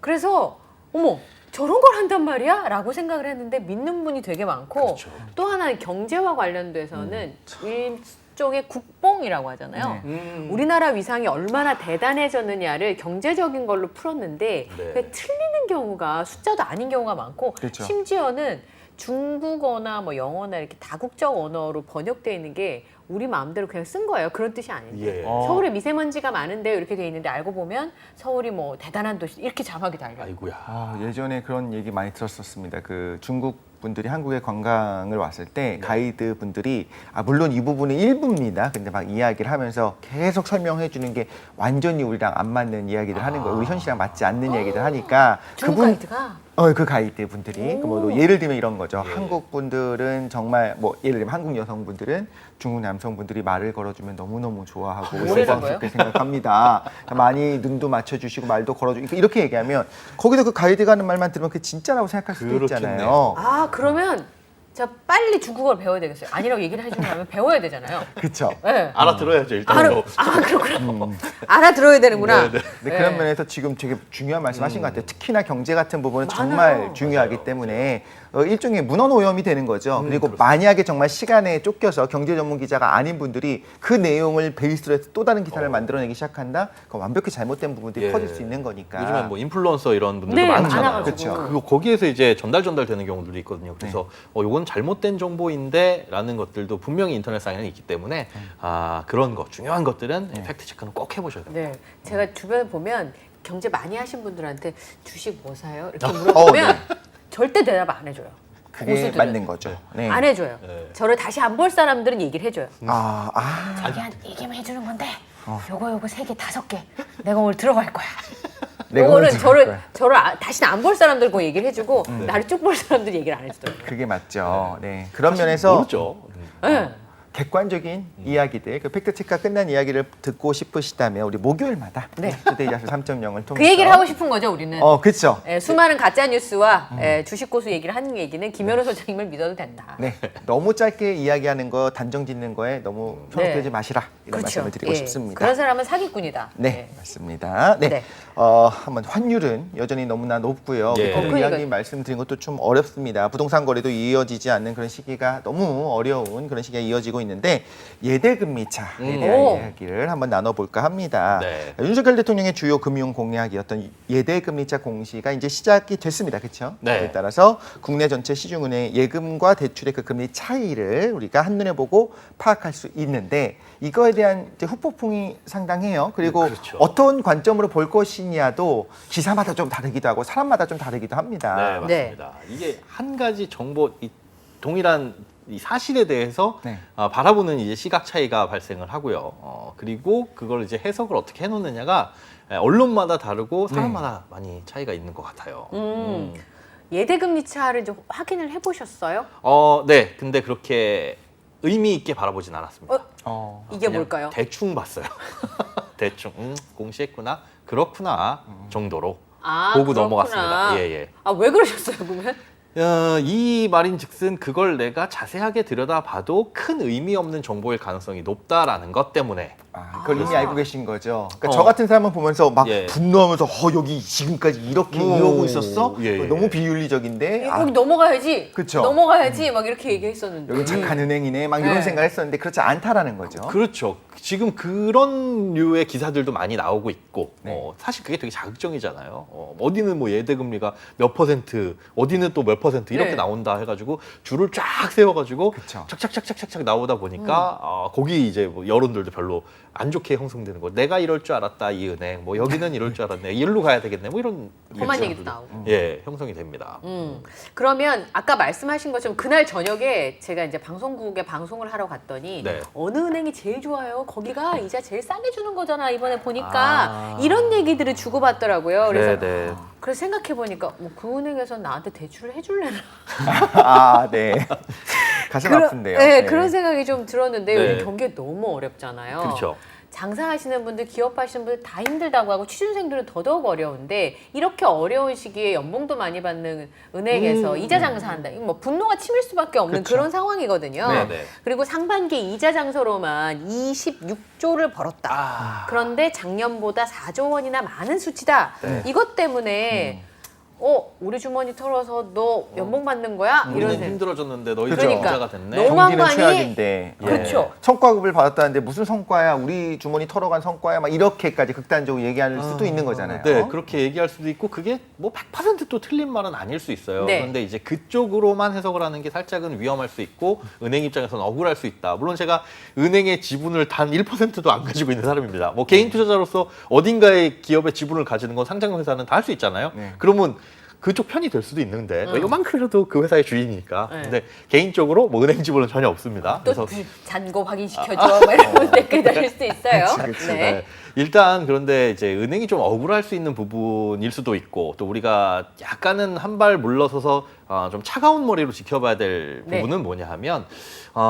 그래서 어머 저런 걸 한단 말이야? 라고 생각을 했는데 믿는 분이 되게 많고 그렇죠. 또 하나 경제와 관련돼서는 일종의 국뽕이라고 하잖아요. 네. 우리나라 위상이 얼마나 대단해졌느냐를 경제적인 걸로 풀었는데 네. 그게 틀리는 경우가 숫자도 아닌 경우가 많고 그렇죠. 심지어는 중국어나 뭐 영어나 이렇게 다국적 언어로 번역되어 있는 게 우리 마음대로 그냥 쓴 거예요. 그런 뜻이 아닌데. 예. 서울에 미세먼지가 많은데요. 이렇게 돼 있는데 알고 보면 서울이 뭐 대단한 도시 이렇게 자막이 달려요. 아이고야. 예전에 그런 얘기 많이 들었었습니다. 그 중국 분들이 한국에 관광을 왔을 때 가이드 분들이 물론 이 부분은 일부입니다. 근데 막 이야기를 하면서 계속 설명해 주는 게 완전히 우리랑 안 맞는 이야기들 하는 거예요. 우리 현실이랑 맞지 않는 이야기들 하니까 중국 가이드가 그 가이드 분들이 뭐 예를 들면 이런 거죠. 한국 분들은 정말 뭐 예를 들면 한국 여성분들은 중국 남성분들이 말을 걸어주면 너무너무 좋아하고 뭐라는 영광스럽게 생각합니다. 많이 눈도 맞춰주시고 말도 걸어주고 이렇게 얘기하면 거기서 그 가이드가 하는 말만 들으면 그게 진짜라고 생각할 수도 그렇겠네요. 있잖아요. 그러면 자 빨리 중국어를 배워야 되겠어요. 아니라고 얘기를 해주면 배워야 되잖아요. 그렇죠. 네. 알아들어야죠 일단. 그렇구나. 알아들어야 되는구나. 네, 그런 면에서 지금 되게 중요한 말씀하신 것 같아요. 특히나 경제 같은 부분은 많아요. 정말 중요하기 때문에 일종의 문헌 오염이 되는 거죠. 그리고 만약에 정말 시간에 쫓겨서 경제 전문 기자가 아닌 분들이 그 내용을 베이스로 해서 또 다른 기사를 만들어내기 시작한다. 그건 완벽히 잘못된 부분들이 예. 퍼질 수 있는 거니까. 요즘에 뭐 인플루언서 이런 분들도 네, 많잖아요. 많아가지고. 그렇죠. 그거 거기에서 이제 전달되는 경우들도 있거든요. 그래서 요건 잘못된 정보인데라는 것들도 분명히 인터넷상에는 있기 때문에 그런 거 중요한 것들은 팩트 체크는 꼭 해보셔야 됩니다. 네, 제가 주변에 보면 경제 많이 하신 분들한테 주식 뭐 사요? 이렇게 물어보면 절대 대답 안 해줘요. 그게 고수들은. 맞는 거죠. 네. 안 해줘요. 네. 저를 다시 안 볼 사람들은 얘기를 해줘요. 아, 얘기만 해주는 건데 요거 3개 5개 내가 오늘 들어갈 거야. 내가 요거는 오늘 들어갈 거야. 저를 다시는 안 볼 사람들 그 얘기를 해주고 나를 쭉 볼 사람들 얘기를 안 해주더라고요. 그게 맞죠. 네. 그런 면에서 모르죠. 네. 객관적인 이야기들, 그 팩트 체크가 끝난 이야기를 듣고 싶으시다면 우리 목요일마다 네. 투데이자수 3.0을 통해서 그 얘기를 하고 싶은 거죠 우리는. 그렇죠. 수많은 가짜 뉴스와 주식 고수 얘기를 하는 얘기는 김현우 소장님을 믿어도 된다. 네, 너무 짧게 이야기하는 거, 단정 짓는 거에 너무 현혹되지 네. 마시라 이런 말씀을 드리고 예. 싶습니다. 그런 사람은 사기꾼이다. 네, 맞습니다. 네, 네. 한번 환율은 여전히 너무나 높고요. 예. 그 그러니까. 이야기 말씀드린 것도 좀 어렵습니다. 부동산 거래도 이어지지 않는 그런 시기가 너무 어려운 그런 시기가 이어지고 알고 있는데 예대금리차에 대한 오. 이야기를 한번 나눠볼까 합니다. 네. 윤석열 대통령의 주요 금융 공약이었던 예대금리차 공시가 이제 시작이 됐습니다. 그렇죠? 네. 그에 따라서 국내 전체 시중은행 예금과 대출의 그 금리 차이를 우리가 한눈에 보고 파악할 수 있는데 이거에 대한 이제 후폭풍이 상당해요. 그리고 그렇죠. 어떤 관점으로 볼 것이냐도 기사마다 좀 다르기도 하고 사람마다 좀 다르기도 합니다. 네, 맞습니다. 이게 한 가지 정보, 동일한 이 사실에 대해서 네. 바라보는 이제 시각 차이가 발생을 하고요. 그리고 그걸 이제 해석을 어떻게 해놓느냐가 언론마다 다르고 사람마다 많이 차이가 있는 것 같아요. 예대금리 차를 좀 확인을 해보셨어요? 네. 근데 그렇게 의미 있게 바라보진 않았습니다. 이게 그냥 뭘까요? 대충 봤어요. 대충 공시했구나, 그렇구나 정도로 아, 보고 그렇구나. 넘어갔습니다. 예. 아, 왜 그러셨어요, 그러면? 이 말인즉슨 그걸 내가 자세하게 들여다봐도 큰 의미 없는 정보일 가능성이 높다라는 것 때문에 그걸 이미 알고 계신 거죠. 그러니까 어. 저 같은 사람은 보면서 막 예. 분노하면서 여기 지금까지 이렇게 이러고 있었어? 예. 너무 비윤리적인데 여기 넘어가야지. 그쵸. 넘어가야지. 막 이렇게 얘기했었는데. 여기 착한 은행이네 막 이런 네. 생각을 했었는데 그렇지 않다라는 거죠. 그렇죠. 지금 그런 류의 기사들도 많이 나오고 있고 네. 사실 그게 되게 자극적이잖아요. 어디는 뭐 예대금리가 몇 퍼센트, 어디는 또 몇 퍼센트 이렇게 네. 나온다 해가지고 줄을 쫙 세워가지고 그쵸. 착착착착착착 나오다 보니까 거기 이제 뭐 여론들도 별로 안 좋게 형성되는 거. 내가 이럴 줄 알았다 이 은행, 뭐 여기는 이럴 줄 알았네, 이리로 가야 되겠네, 뭐 이런 험한 일들도 얘기도 나오고. 예, 형성이 됩니다. 그러면 아까 말씀하신 것처럼 그날 저녁에 제가 이제 방송국에 방송을 하러 갔더니 네. 어느 은행이 제일 좋아요? 거기가 이자 제일 싸게 주는 거잖아. 이번에 보니까 아. 이런 얘기들을 주고받더라고요. 그래서 네. 그래서 생각해 보니까 뭐 그 은행에서 나한테 대출을 해줄래나? 네. 가슴 아픈데요. 네, 그런 생각이 좀 들었는데 네. 요즘 경기가 너무 어렵잖아요. 그렇죠. 장사하시는 분들, 기업하시는 분들 다 힘들다고 하고 취준생들은 더더욱 어려운데 이렇게 어려운 시기에 연봉도 많이 받는 은행에서 이자 장사한다. 이거 뭐 분노가 치밀 수밖에 없는 그쵸. 그런 상황이거든요. 네네. 그리고 상반기 이자 장사로만 26조를 벌었다. 그런데 작년보다 4조 원이나 많은 수치다. 네. 이것 때문에 우리 주머니 털어서 너 연봉 받는 거야? 이런 우리는 생각. 힘들어졌는데 너희 그러니까. 집 부자가 됐네. 너무한 거 경기는 아니? 최악인데 그렇죠. 성과급을 받았다는데 무슨 성과야? 우리 주머니 털어간 성과야? 막 이렇게까지 극단적으로 얘기할 수도 있는 거잖아요. 네, 그렇게 얘기할 수도 있고 그게 뭐 100%또 틀린 말은 아닐 수 있어요. 네. 그런데 이제 그쪽으로만 해석을 하는 게 살짝은 위험할 수 있고 은행 입장에서는 억울할 수 있다. 물론 제가 은행의 지분을 단 1%도 안 가지고 있는 사람입니다. 뭐 개인 투자자로서 어딘가의 기업의 지분을 가지는 건 상장 회사는 다 할 수 있잖아요. 네. 그러면 그쪽 편이 될 수도 있는데 요만큼이라도 그 회사의 주인이니까. 네. 근데 개인적으로 뭐 은행 지분은 전혀 없습니다. 또 잔고 확인시켜줘. 막 이런 댓글 달릴 수도 있어요. 그치. 네. 일단 그런데 이제 은행이 좀 억울할 수 있는 부분일 수도 있고 또 우리가 약간은 한 발 물러서서 좀 차가운 머리로 지켜봐야 될 네. 부분은 뭐냐 하면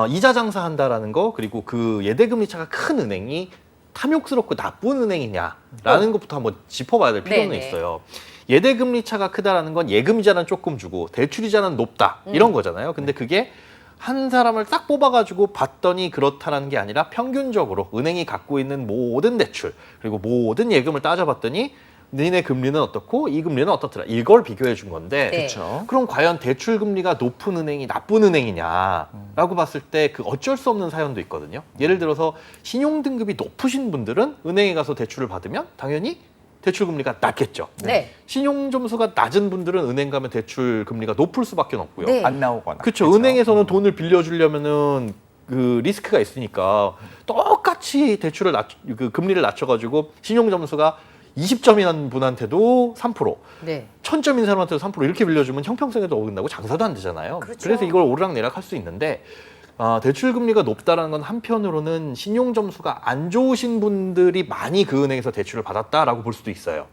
이자 장사한다라는 거 그리고 그 예대금리 차가 큰 은행이 탐욕스럽고 나쁜 은행이냐라는 것부터 한번 짚어봐야 될 필요는 네네. 있어요. 예대금리 차가 크다라는 건 예금이자는 조금 주고 대출이자는 높다 이런 거잖아요. 근데 그게 한 사람을 딱 뽑아가지고 봤더니 그렇다는 게 아니라 평균적으로 은행이 갖고 있는 모든 대출 그리고 모든 예금을 따져봤더니 너네 금리는 어떻고 이 금리는 어떻더라 이걸 비교해 준 건데 네. 그렇죠. 그럼 과연 대출 금리가 높은 은행이 나쁜 은행이냐라고 봤을 때 그 어쩔 수 없는 사연도 있거든요. 예를 들어서 신용 등급이 높으신 분들은 은행에 가서 대출을 받으면 당연히 대출 금리가 낮겠죠. 네. 신용 점수가 낮은 분들은 은행 가면 대출 금리가 높을 수밖에 없고요. 네. 안 나오거나. 그렇죠. 은행에서는 돈을 빌려주려면은 그 리스크가 있으니까 똑같이 대출을 그 금리를 낮춰가지고 신용 점수가 20점인 분한테도 3%, 네. 1000점인 사람한테도 3% 이렇게 빌려주면 형평성에도 어긋나고 장사도 안 되잖아요. 그렇죠. 래서 이걸 오르락내락 할 수 있는데 대출 금리가 높다라는 건 한편으로는 신용 점수가 안 좋으신 분들이 많이 그 은행에서 대출을 받았다라고 볼 수도 있어요.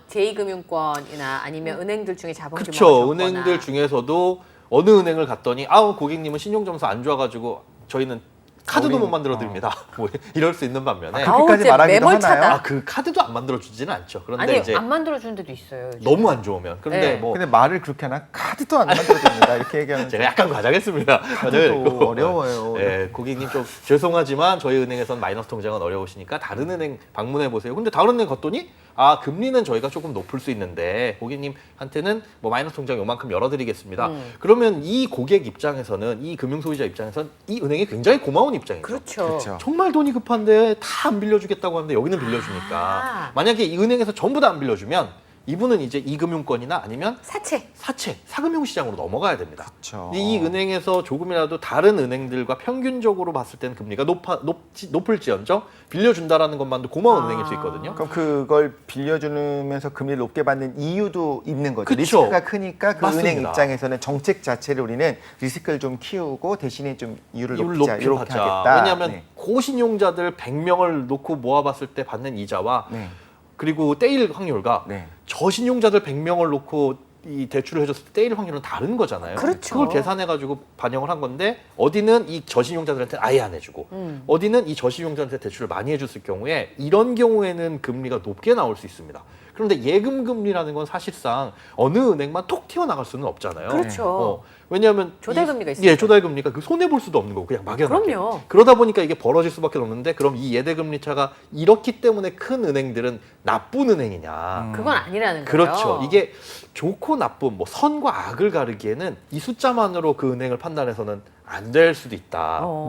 제2금융권이나 아니면 은행들 중에 자본 규모가 그렇죠. 적거나. 은행들 중에서도 어느 은행을 갔더니 고객님은 신용 점수 안 좋아가지고 저희는 카드도 우린- 못 만들어 드립니다. 뭐 이럴 수 있는 반면에 아우, 그렇게까지 진짜 말하기도 매몰차다. 하나요? 그 카드도 안 만들어 주지는 않죠. 그런데 아니 이제 안 만들어 주는 데도 있어요. 요즘. 너무 안 좋으면 그런데 네. 뭐 근데 말을 그렇게 하나? 카드도 안 만들어줍니다. 이렇게 얘기하면 제가 약간 과장했습니다. 카드도 어려워요. 예, 고객님 좀 죄송하지만 저희 은행에서는 마이너스 통장은 어려우시니까 다른 은행 방문해 보세요. 근데 다른 은행 갔더니 아 금리는 저희가 조금 높을 수 있는데 고객님한테는 뭐 마이너스 통장 요만큼 열어드리겠습니다. 그러면 이 고객 입장에서는 이 금융소비자 입장에서는 이 은행이 굉장히 고마운 입장이죠. 그렇죠. 그렇죠. 정말 돈이 급한데 다 안 빌려주겠다고 하는데 여기는 빌려주니까 아. 만약에 이 은행에서 전부 다 안 빌려주면 이분은 이제 이금융권이나 아니면 사채. 사금융 시장으로 넘어가야 됩니다. 그렇죠. 근데 이 은행에서 조금이라도 다른 은행들과 평균적으로 봤을 때는 금리가 높을지언정 빌려준다라는 것만도 고마운 은행일 수 있거든요. 그럼 그걸 빌려주면서 금리를 높게 받는 이유도 있는 거죠. 그쵸. 리스크가 크니까 그 맞습니다. 은행 입장에서는 정책 자체를 우리는 리스크를 좀 키우고 대신에 좀 이율을 높이자 이렇게 높이자. 하겠다. 왜냐하면 네. 고신용자들 100명을 놓고 모아봤을 때 받는 이자와 네. 그리고 떼일 확률과 네. 저신용자들 100명을 놓고 이 대출을 해줬을 때 떼일 확률은 다른 거잖아요. 그렇죠. 그걸 계산해가지고 반영을 한 건데 어디는 이 저신용자들한테 아예 안 해주고 어디는 이 저신용자한테 대출을 많이 해줬을 경우에 이런 경우에는 금리가 높게 나올 수 있습니다. 그런데 예금 금리라는 건 사실상 어느 은행만 톡 튀어나갈 수는 없잖아요. 그렇죠. 왜냐하면 조달금리가 있으니까. 예, 조달금리가 그 손해 볼 수도 없는 거고 그냥 막연하게. 그럼요. 그러다 보니까 이게 벌어질 수밖에 없는데 그럼 이 예대금리 차가 이렇기 때문에 큰 은행들은 나쁜 은행이냐? 그건 아니라는 거예요. 그렇죠. 이게 좋고 나쁜 뭐 선과 악을 가르기에는 이 숫자만으로 그 은행을 판단해서는 안 될 수도 있다. 어.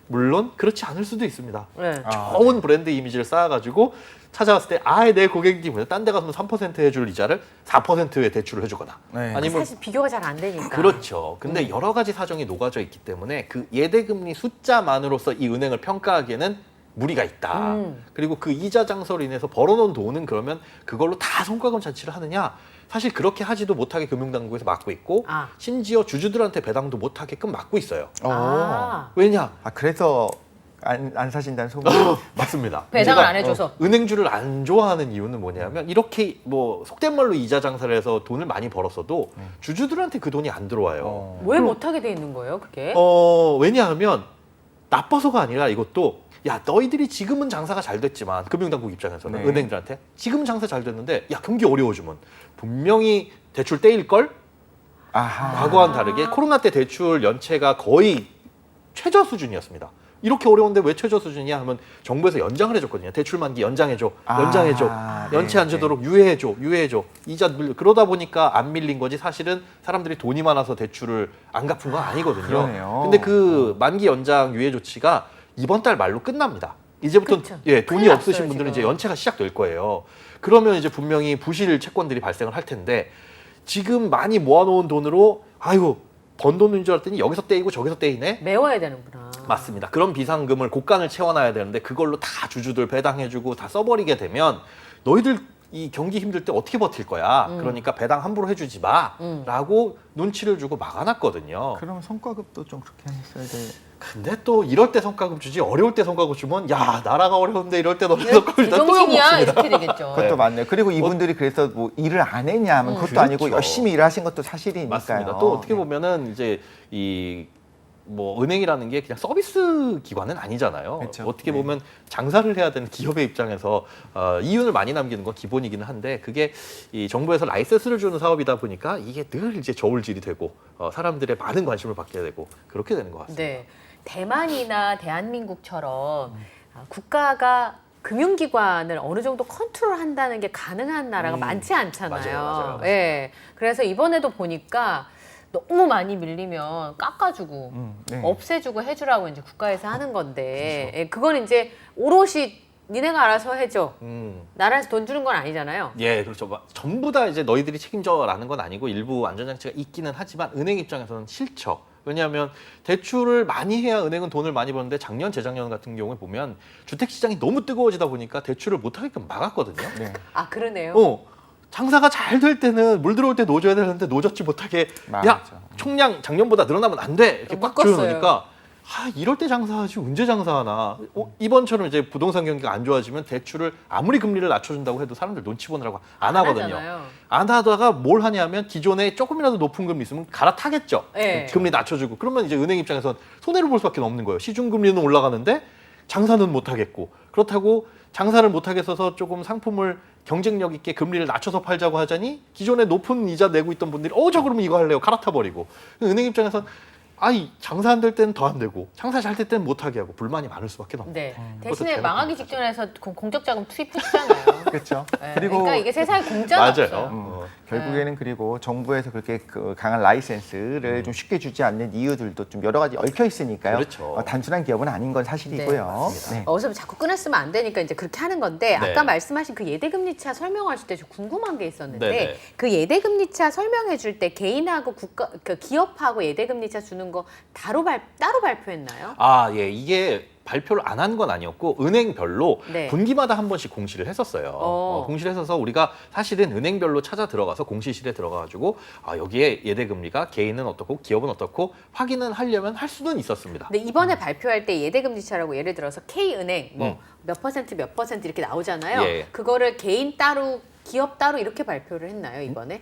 물론 그렇지 않을 수도 있습니다. 네. 좋은 브랜드 이미지를 쌓아가지고 찾아왔을 때 아예 내 고객님은 딴 데 가서는 3% 해줄 이자를 4%의 대출을 해주거나 네. 아니면 사실 비교가 잘 안 되니까. 그렇죠. 근데 여러 가지 사정이 녹아져 있기 때문에 그 예대금리 숫자만으로서 이 은행을 평가하기에는 무리가 있다. 그리고 그 이자 장서로 인해서 벌어놓은 돈은 그러면 그걸로 다 성과금 잔치를 하느냐? 사실 그렇게 하지도 못하게 금융당국에서 막고 있고 아. 심지어 주주들한테 배당도 못하게끔 막고 있어요. 아. 왜냐? 그래서 안 사신다는 소문이 맞습니다. 배당을 제가, 안 해줘서. 은행주를 안 좋아하는 이유는 뭐냐면 이렇게 뭐 속된 말로 이자 장사를 해서 돈을 많이 벌었어도 주주들한테 그 돈이 안 들어와요. 왜 못하게 돼 있는 거예요, 그게? 왜냐하면 나빠서가 아니라 이것도 야 너희들이 지금은 장사가 잘 됐지만 금융당국 입장에서는 네. 은행들한테 지금은 장사 잘 됐는데 야 경기 어려워지면 분명히 대출 떼일 걸. 아하. 과거와는 다르게 코로나 때 대출 연체가 거의 최저 수준이었습니다. 이렇게 어려운데 왜 최저 수준이야 하면 정부에서 연장을 해줬거든요. 대출 만기 연장해줘. 연체 안 주도록 유예해줘. 이자 밀려. 그러다 보니까 안 밀린 거지 사실은 사람들이 돈이 많아서 대출을 안 갚은 건 아니거든요. 그러네요. 근데 그 만기 연장 유예 조치가 이번 달 말로 끝납니다. 이제부터 그쵸. 예, 큰일 돈이 없으신 났어요, 분들은 지금. 이제 연체가 시작될 거예요. 그러면 이제 분명히 부실 채권들이 발생을 할 텐데 지금 많이 모아놓은 돈으로 아유 번 돈인 줄 알았더니 여기서 떼이고 저기서 떼이네. 메워야 되는구나. 맞습니다. 그런 비상금을 곡간을 채워놔야 되는데 그걸로 다 주주들 배당해주고 다 써버리게 되면 너희들 이 경기 힘들 때 어떻게 버틸 거야. 그러니까 배당 함부로 해주지 마라고 눈치를 주고 막아놨거든요. 그럼 성과급도 좀 그렇게 했어야 돼. 근데 또 이럴 때 성과급 주지 어려울 때 성과급 주면 야 나라가 어려운데 이럴 때 너네 성과급 주다 또 정신이야 욕먹습니다. 이렇게 되겠죠. 그것도 맞네요. 그리고 이분들이 그래서 뭐 일을 안 했냐 하면 그것도 그렇죠. 아니고 열심히 일하신 것도 사실이니까요. 맞습니다. 또 어떻게 보면은 이제 이 뭐 은행이라는 게 그냥 서비스 기관은 아니잖아요. 그렇죠. 어떻게 네. 보면 장사를 해야 되는 기업의 입장에서 이윤을 많이 남기는 건 기본이기는 한데 그게 이 정부에서 라이센스를 주는 사업이다 보니까 이게 늘 이제 저울질이 되고 사람들의 많은 관심을 받게 되고 그렇게 되는 것 같습니다. 네. 대만이나 대한민국처럼 국가가 금융기관을 어느 정도 컨트롤한다는 게 가능한 나라가 많지 않잖아요. 맞아요. 예. 그래서 이번에도 보니까 너무 많이 밀리면 깎아주고 네. 없애주고 해주라고 이제 국가에서 하는 건데 예, 그건 이제 오롯이 니네가 알아서 해줘. 나라에서 돈 주는 건 아니잖아요. 예, 그렇죠. 전부 다 이제 너희들이 책임져라는 건 아니고 일부 안전장치가 있기는 하지만 은행 입장에서는 싫죠. 왜냐하면 대출을 많이 해야 은행은 돈을 많이 버는데 작년, 재작년 같은 경우에 보면 주택시장이 너무 뜨거워지다 보니까 대출을 못하게끔 막았거든요. 네. 아 그러네요. 장사가 잘 될 때는 물 들어올 때 놓아줘야 되는데 놓아줬지 못하게 맞아. 야 총량 작년보다 늘어나면 안 돼 이렇게 꽉 묶었어요. 조여놓으니까 이럴 때 장사하지 언제 장사하나. 이번처럼 이제 부동산 경기가 안 좋아지면 대출을 아무리 금리를 낮춰준다고 해도 사람들 눈치 보느라고 안 하거든요. 하잖아요. 안 하다가 뭘 하냐면 기존에 조금이라도 높은 금리 있으면 갈아타겠죠. 네. 금리 낮춰주고 그러면 이제 은행 입장에선 손해를 볼 수밖에 없는 거예요. 시중금리는 올라가는데 장사는 못 하겠고 그렇다고 장사를 못 하겠어서 조금 상품을 경쟁력 있게 금리를 낮춰서 팔자고 하자니 기존에 높은 이자 내고 있던 분들이 저 그러면 이거 할래요 갈아타 버리고 은행 입장에선 아이 장사 안 될 때는 더 안 되고 장사 잘 될 때는 못 하게 하고 불만이 많을 수밖에 없는. 네. 그것도 대신에 대놓고 망하기 하죠. 직전에서 공적 자금 투입했잖아요. 그렇죠. 네, 그리고 그러니까 이게 세상에 공짜가 맞아요. 없어요. 결국에는 그리고 정부에서 그렇게 그 강한 라이센스를 좀 쉽게 주지 않는 이유들도 좀 여러 가지 얽혀 있으니까요. 그렇죠. 단순한 기업은 아닌 건 사실이고요. 네. 어서 자꾸 끊었으면 안 되니까 이제 그렇게 하는 건데 네. 아까 말씀하신 그 예대금리차 설명하실 때 저 궁금한 게 있었는데 네네. 그 예대금리차 설명해 줄 때 개인하고 국가 그 기업하고 예대금리차 주는 거 따로 발표했나요? 아, 예. 이게 발표를 안 한 건 아니었고 은행별로 네. 분기마다 한 번씩 공시를 했었어요. 공시를 했어서 우리가 사실은 은행별로 찾아 들어가서 공시실에 들어가가지고 여기에 예대금리가 개인은 어떻고 기업은 어떻고 확인을 하려면 할 수는 있었습니다. 근데 이번에 발표할 때 예대금리차라고 예를 들어서 K은행 뭐 음. 몇 퍼센트 몇 퍼센트 이렇게 나오잖아요. 예. 그거를 개인 따로 기업 따로 이렇게 발표를 했나요 이번에?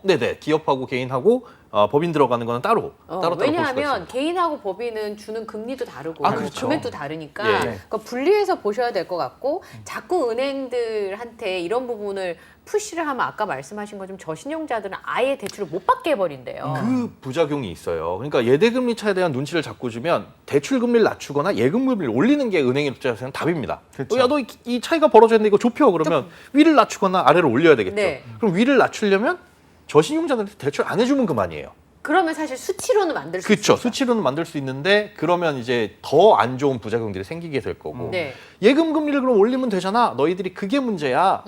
네네. 기업하고 개인하고 법인 들어가는 거는 따로 볼 수가 왜냐하면 있습니다. 개인하고 법인은 주는 금리도 다르고 그렇죠. 금액도 다르니까 예. 그러니까 분리해서 보셔야 될 것 같고 자꾸 은행들한테 이런 부분을 푸시를 하면 아까 말씀하신 것처럼 저신용자들은 아예 대출을 못 받게 해버린대요. 그 부작용이 있어요. 그러니까 예대금리 차에 대한 눈치를 자꾸 주면 대출 금리를 낮추거나 예금 금리를 올리는 게 은행 입장에서는 답입니다. 그렇죠. 야, 너 이 차이가 벌어졌는데 이거 좁혀 그러면 위를 낮추거나 아래를 올려야 되겠죠. 네. 그럼 위를 낮추려면 저신용자들한테 대출 안 해주면 그만이에요. 그러면 사실 수치로는 만들 수 그렇죠. 있습니다. 수치로는 만들 수 있는데 그러면 이제 더 안 좋은 부작용들이 생기게 될 거고. 네. 예금 금리를 그럼 올리면 되잖아. 너희들이 그게 문제야.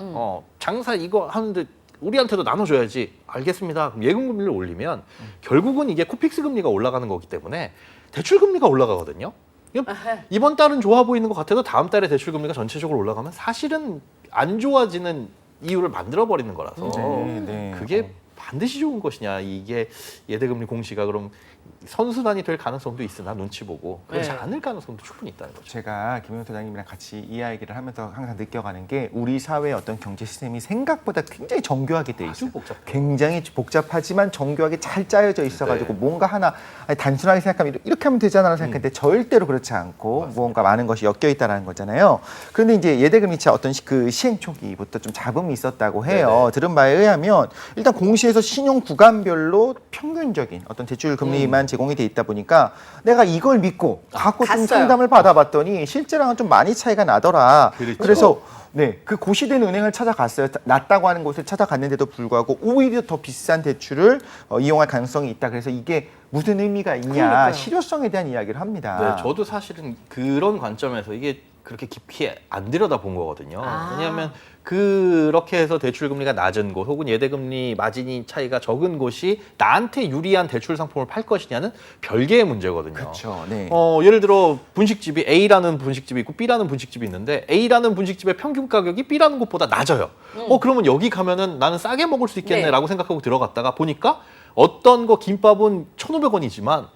장사 이거 하는데 우리한테도 나눠줘야지. 알겠습니다. 그럼 예금 금리를 올리면 결국은 이게 코픽스 금리가 올라가는 거기 때문에 대출 금리가 올라가거든요. 아하. 이번 달은 좋아 보이는 것 같아도 다음 달에 대출 금리가 전체적으로 올라가면 사실은 안 좋아지는 이유를 만들어 버리는 거라서 네. 그게 반드시 좋은 것이냐. 이게 예대금리 공시가 그럼 선순환이 될 가능성도 있으나 눈치 보고 그렇지 네. 않을 가능성도 충분히 있다는 거죠. 제가 김영호 소장님이랑 같이 이 이야기를 하면서 항상 느껴가는 게 우리 사회의 어떤 경제 시스템이 생각보다 굉장히 정교하게 돼 아주 있어요. 복잡해요. 굉장히 복잡하지만 정교하게 잘 짜여져 있어가지고 네. 뭔가 하나 단순하게 생각하면 이렇게 하면 되잖아라는 생각했는데 절대로 그렇지 않고 무언가 많은 것이 엮여 있다는 거잖아요. 그런데 이제 예대금리차 어떤 그 시행 초기부터 좀 잡음이 있었다고 해요. 네네. 들은 바에 의하면 일단 공시에서 신용 구간별로 평균적인 어떤 대출 금리만 제공이 돼 있다 보니까 내가 이걸 믿고 갖고 좀 갔어요. 상담을 받아봤더니 실제랑은 좀 많이 차이가 나더라. 그렇죠. 그래서 네, 그 고시된 은행을 찾아갔어요. 낮다고 하는 곳을 찾아갔는데도 불구하고 오히려 더 비싼 대출을 이용할 가능성이 있다. 그래서 이게 무슨 의미가 있냐, 그러니까요. 실효성에 대한 이야기를 합니다. 네, 저도 사실은 그런 관점에서 이게 그렇게 깊이 안 들여다본 거거든요. 아. 왜냐하면 그렇게 해서 대출 금리가 낮은 곳 혹은 예대 금리 마진이 차이가 적은 곳이 나한테 유리한 대출 상품을 팔 것이냐는 별개의 문제거든요. 그렇죠. 네. 예를 들어 분식집이 A라는 분식집이 있고 B라는 분식집이 있는데 A라는 분식집의 평균 가격이 B라는 곳보다 낮아요. 그러면 여기 가면은 나는 싸게 먹을 수 있겠네라고 생각하고 들어갔다가 보니까 어떤 거 김밥은 1,500원이지만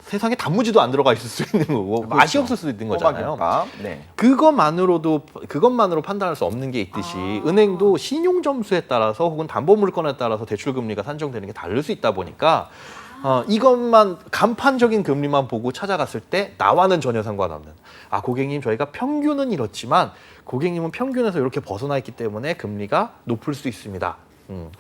세상에 단무지도 안 들어가 있을 수 있는 거고 맛이 없을 수도 있는 거잖아요. 꼬마김밥. 네. 그것만으로 판단할 수 없는 게 있듯이 은행도 신용 점수에 따라서 혹은 담보 물건에 따라서 대출 금리가 산정되는 게 다를 수 있다 보니까 이것만 간판적인 금리만 보고 찾아갔을 때 나와는 전혀 상관없는 고객님 저희가 평균은 이렇지만 고객님은 평균에서 이렇게 벗어나 있기 때문에 금리가 높을 수 있습니다.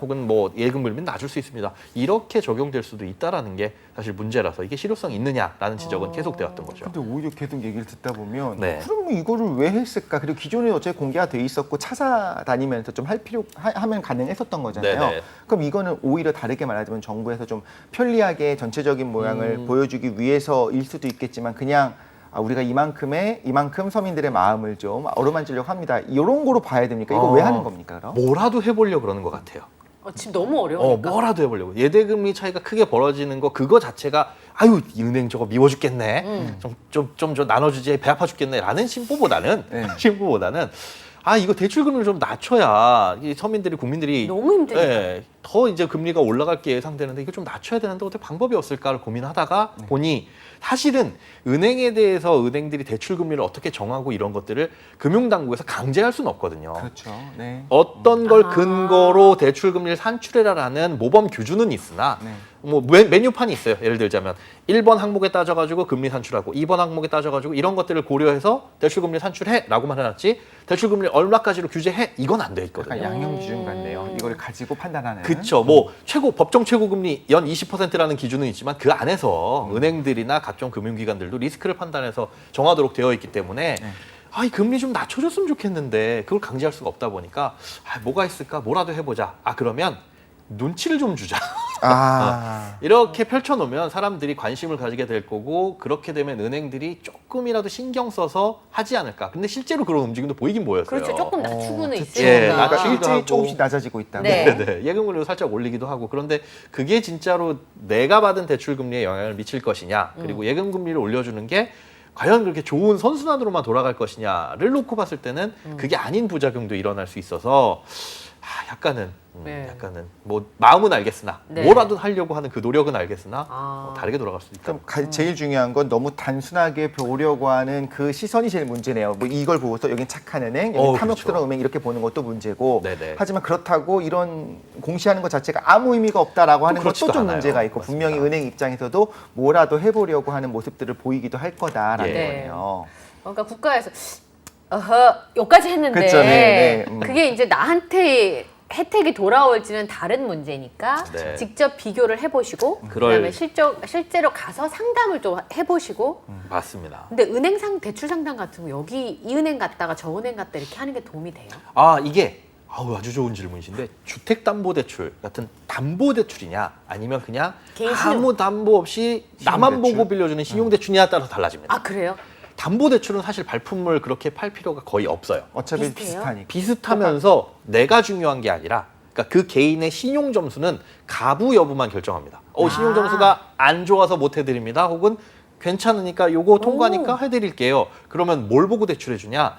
혹은 뭐 예금 금리는 낮을 수 있습니다. 이렇게 적용될 수도 있다라는 게 사실 문제라서 이게 실효성이 있느냐라는 지적은 계속되었던 거죠. 근데 오히려 계속 얘기를 듣다 보면 네. 그럼 이거를 왜 했을까? 그리고 기존에 어차피 공개가 돼 있었고 찾아다니면서 좀 하면 가능했었던 거잖아요. 네네. 그럼 이거는 오히려 다르게 말하자면 정부에서 좀 편리하게 전체적인 모양을 보여주기 위해서일 수도 있겠지만 그냥 우리가 이만큼 서민들의 마음을 좀 어루만지려고 합니다. 이런 거로 봐야 됩니까? 이거 왜 하는 겁니까? 그럼? 뭐라도 해보려고 그러는 것 같아요. 지금 너무 어려우니까. 뭐라도 해보려고. 예대금리 차이가 크게 벌어지는 그거 자체가 이 은행 저거 미워 죽겠네. 좀 나눠주지 배 아파 죽겠네라는 심보보다는 네. 이거 대출 금리를 좀 낮춰야 이 서민들이 국민들이 너무 힘드니까. 더 이제 금리가 올라갈 게 예상되는데 이거 좀 낮춰야 되는데 어떻게 방법이 없을까를 고민하다가 보니 사실은 은행에 대해서 은행들이 대출 금리를 어떻게 정하고 이런 것들을 금융당국에서 강제할 수는 없거든요. 그렇죠. 네. 어떤 걸 근거로 대출 금리를 산출해라라는 모범 규준은 있으나 네. 뭐 메뉴판이 있어요. 예를 들자면 1번 항목에 따져가지고 금리 산출하고 2번 항목에 따져가지고 이런 것들을 고려해서 대출금리 산출해라고만 해놨지 대출금리 얼마까지로 규제해 이건 안 돼 있거든요. 약간 양형 기준 같네요. 이걸 가지고 판단하는. 그렇죠. 뭐 법정 최고금리 연 20%라는 기준은 있지만 그 안에서 은행들이나 각종 금융기관들도 리스크를 판단해서 정하도록 되어 있기 때문에 이 금리 좀 낮춰줬으면 좋겠는데 그걸 강제할 수가 없다 보니까 뭐가 있을까 뭐라도 해보자. 그러면 눈치를 좀 주자. 이렇게 펼쳐놓으면 사람들이 관심을 가지게 될 거고 그렇게 되면 은행들이 조금이라도 신경 써서 하지 않을까. 근데 실제로 그런 움직임도 보이긴 보였어요. 그렇죠. 조금 낮추고는 그치. 있으니까. 예, 그러니까 낮추기도 일제히 하고. 조금씩 낮아지고 있다. 네. 네네. 예금금리도 살짝 올리기도 하고 그런데 그게 진짜로 내가 받은 대출금리에 영향을 미칠 것이냐 그리고 예금금리를 올려주는 게 과연 그렇게 좋은 선순환으로만 돌아갈 것이냐를 놓고 봤을 때는 그게 아닌 부작용도 일어날 수 있어서 약간은 뭐 마음은 알겠으나 네. 뭐라도 하려고 하는 그 노력은 알겠으나 다르게 돌아갈 수 있다. 그럼 제일 중요한 건 너무 단순하게 보려고 하는 그 시선이 제일 문제네요. 뭐 이걸 보고서 여긴 착한 은행, 여기 탐욕스러운 그렇죠. 은행 이렇게 보는 것도 문제고. 네네. 하지만 그렇다고 이런 공시하는 것 자체가 아무 의미가 없다라고 하는 것도 그렇지도 좀 않아요. 문제가 있고 맞습니다. 분명히 은행 입장에서도 뭐라도 해보려고 하는 모습들을 보이기도 할 거다라는 예. 거예요. 그러니까 국가에서 여기까지 했는데 그쵸, 네, 네. 그게 이제 나한테 혜택이 돌아올지는 다른 문제니까 네. 직접 비교를 해보시고 그다음에 실제로 가서 상담을 좀 해보시고 맞습니다. 근데 은행상 대출 상담 같은 거 여기 이 은행 갔다가 저 은행 갔다 이렇게 하는 게 도움이 돼요? 이게 아주 좋은 질문이신데 주택담보대출 같은 담보대출이냐 아니면 그냥 개인 아무 담보 없이 나만 신용대출? 보고 빌려주는 신용대출이냐에 따라서 달라집니다. 그래요? 담보대출은 사실 발품을 그렇게 팔 필요가 거의 없어요. 어차피 비슷해요? 비슷하니까. 비슷하면서 내가 중요한 게 아니라 그러니까 그 개인의 신용 점수는 가부 여부만 결정합니다. 신용 점수가 안 좋아서 못 해드립니다. 혹은 괜찮으니까 요거 통과니까 해드릴게요. 그러면 뭘 보고 대출해 주냐?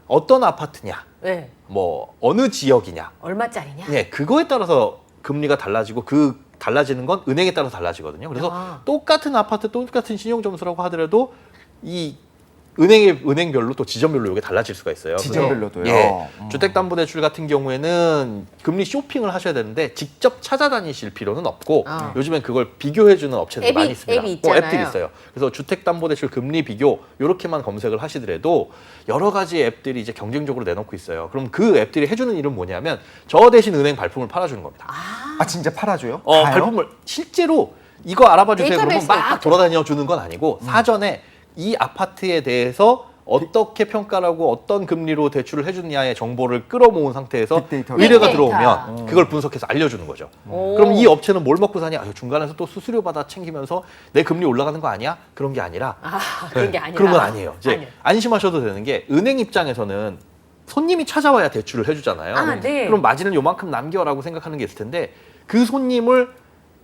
어떤 아파트냐? 네. 뭐 어느 지역이냐? 얼마짜리냐? 네, 그거에 따라서 금리가 달라지고 그 달라지는 건 은행에 따라 달라지거든요. 그래서 똑같은 아파트, 똑같은 신용 점수라고 하더라도 이 은행별로 또 지점별로 이게 달라질 수가 있어요. 지점별로도요? 예, 주택담보대출 같은 경우에는 금리 쇼핑을 하셔야 되는데 직접 찾아다니실 필요는 없고 요즘엔 그걸 비교해주는 업체들이 많이 있습니다. 앱이 있잖아요. 앱들이 있어요. 그래서 주택담보대출 금리 비교 이렇게만 검색을 하시더라도 여러 가지 앱들이 이제 경쟁적으로 내놓고 있어요. 그럼 그 앱들이 해주는 일은 뭐냐면 저 대신 은행 발품을 팔아주는 겁니다. 진짜 팔아줘요? 가요? 발품을 실제로 이거 알아봐 주세요. 그러면 데이터베이스가 막 있겠죠. 돌아다녀 주는 건 아니고 사전에 이 아파트에 대해서 어떻게 평가라고 어떤 금리로 대출을 해주느냐의 정보를 끌어모은 상태에서 빅데이터. 의뢰가 빅데이터. 들어오면 그걸 분석해서 알려주는 거죠. 그럼 이 업체는 뭘 먹고 사냐? 중간에서 또 수수료 받아 챙기면서 내 금리 올라가는 거 아니야? 그런 게 아니라 그런 게 아니라 그런 건 아니에요. 이제 아니요. 안심하셔도 되는 게 은행 입장에서는 손님이 찾아와야 대출을 해주잖아요. 네. 그럼 마진을 요만큼 남겨라고 생각하는 게 있을 텐데 그 손님을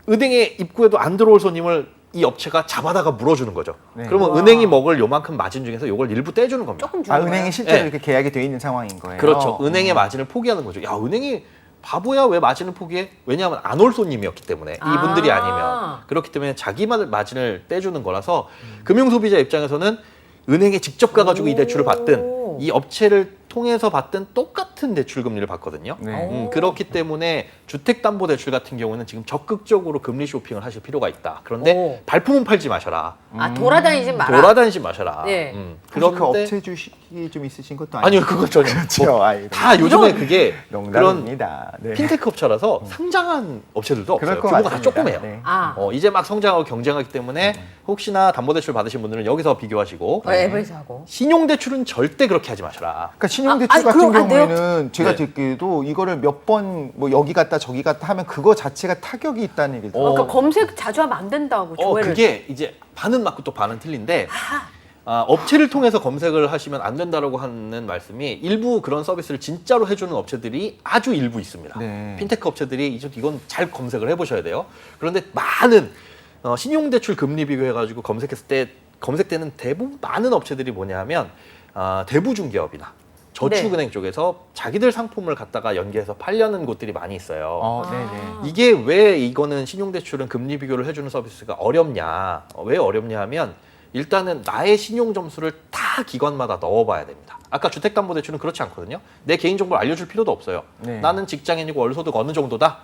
은행에 입구에도 안 들어올 손님을 이 업체가 잡아다가 물어주는 거죠. 네. 그러면 은행이 먹을 요만큼 마진 중에서 요걸 일부 떼주는 겁니다. 조금 주는 은행이 거예요? 실제로 네. 이렇게 계약이 돼 있는 상황인 거예요. 그렇죠. 은행의 마진을 포기하는 거죠. 야, 은행이 바보야 왜 마진을 포기해? 왜냐하면 안 올 손님이었기 때문에 이분들이 아니면 그렇기 때문에 자기 마진을 떼주는 거라서 금융소비자 입장에서는 은행에 직접 가가지고 이 대출을 받든 이 업체를 통해서 받든 똑같은 대출 금리를 받거든요. 네. 그렇기 때문에 주택담보대출 같은 경우는 지금 적극적으로 금리 쇼핑을 하실 필요가 있다. 그런데 발품은 팔지 마셔라. 돌아다니지 마라. 돌아다니지 마셔라. 네. 그럼 그 그런데 업체 주식이 좀 있으신 것도 아니고. 아니요, 그건 전혀. 그렇죠. 아이고. 다 요즘에 그게 그런 농담입니다. 네. 핀테크 업체라서 상장한 업체들도 그럴 없어요. 것 규모가 다 같습니다. 조그매요. 네. 이제 막 성장하고 경쟁하기 때문에 혹시나 담보대출 받으신 분들은 여기서 비교하시고 앱에서 하고. 신용대출은 절대 그렇게 하지 마셔라. 그러니까 신용대출 아니, 같은 그럼 안 돼요? 경우에는 제가 네. 듣기에도 이거를 몇 번 뭐 여기 갔다 저기 갔다 하면 그거 자체가 타격이 있다는 얘기를 들어요. 그러니까 검색 자주 하면 안 된다고 조회를. 그게 이제 반은 맞고 또 반은 틀린데 업체를 통해서 검색을 하시면 안 된다라고 하는 말씀이 일부 그런 서비스를 진짜로 해주는 업체들이 아주 일부 있습니다. 네. 핀테크 업체들이 이건 잘 검색을 해보셔야 돼요. 그런데 많은 신용대출 금리 비교해가지고 검색했을 때 검색되는 대부분 많은 업체들이 뭐냐면 대부중개업이나 저축은행 쪽에서 자기들 상품을 갖다가 연계해서 팔려는 곳들이 많이 있어요. 네네. 이게 왜 이거는 신용대출은 금리 비교를 해주는 서비스가 어렵냐? 왜 어렵냐 하면 일단은 나의 신용 점수를 다 기관마다 넣어봐야 됩니다. 아까 주택담보대출은 그렇지 않거든요. 내 개인정보를 알려줄 필요도 없어요. 네. 나는 직장인이고 월소득 어느 정도다.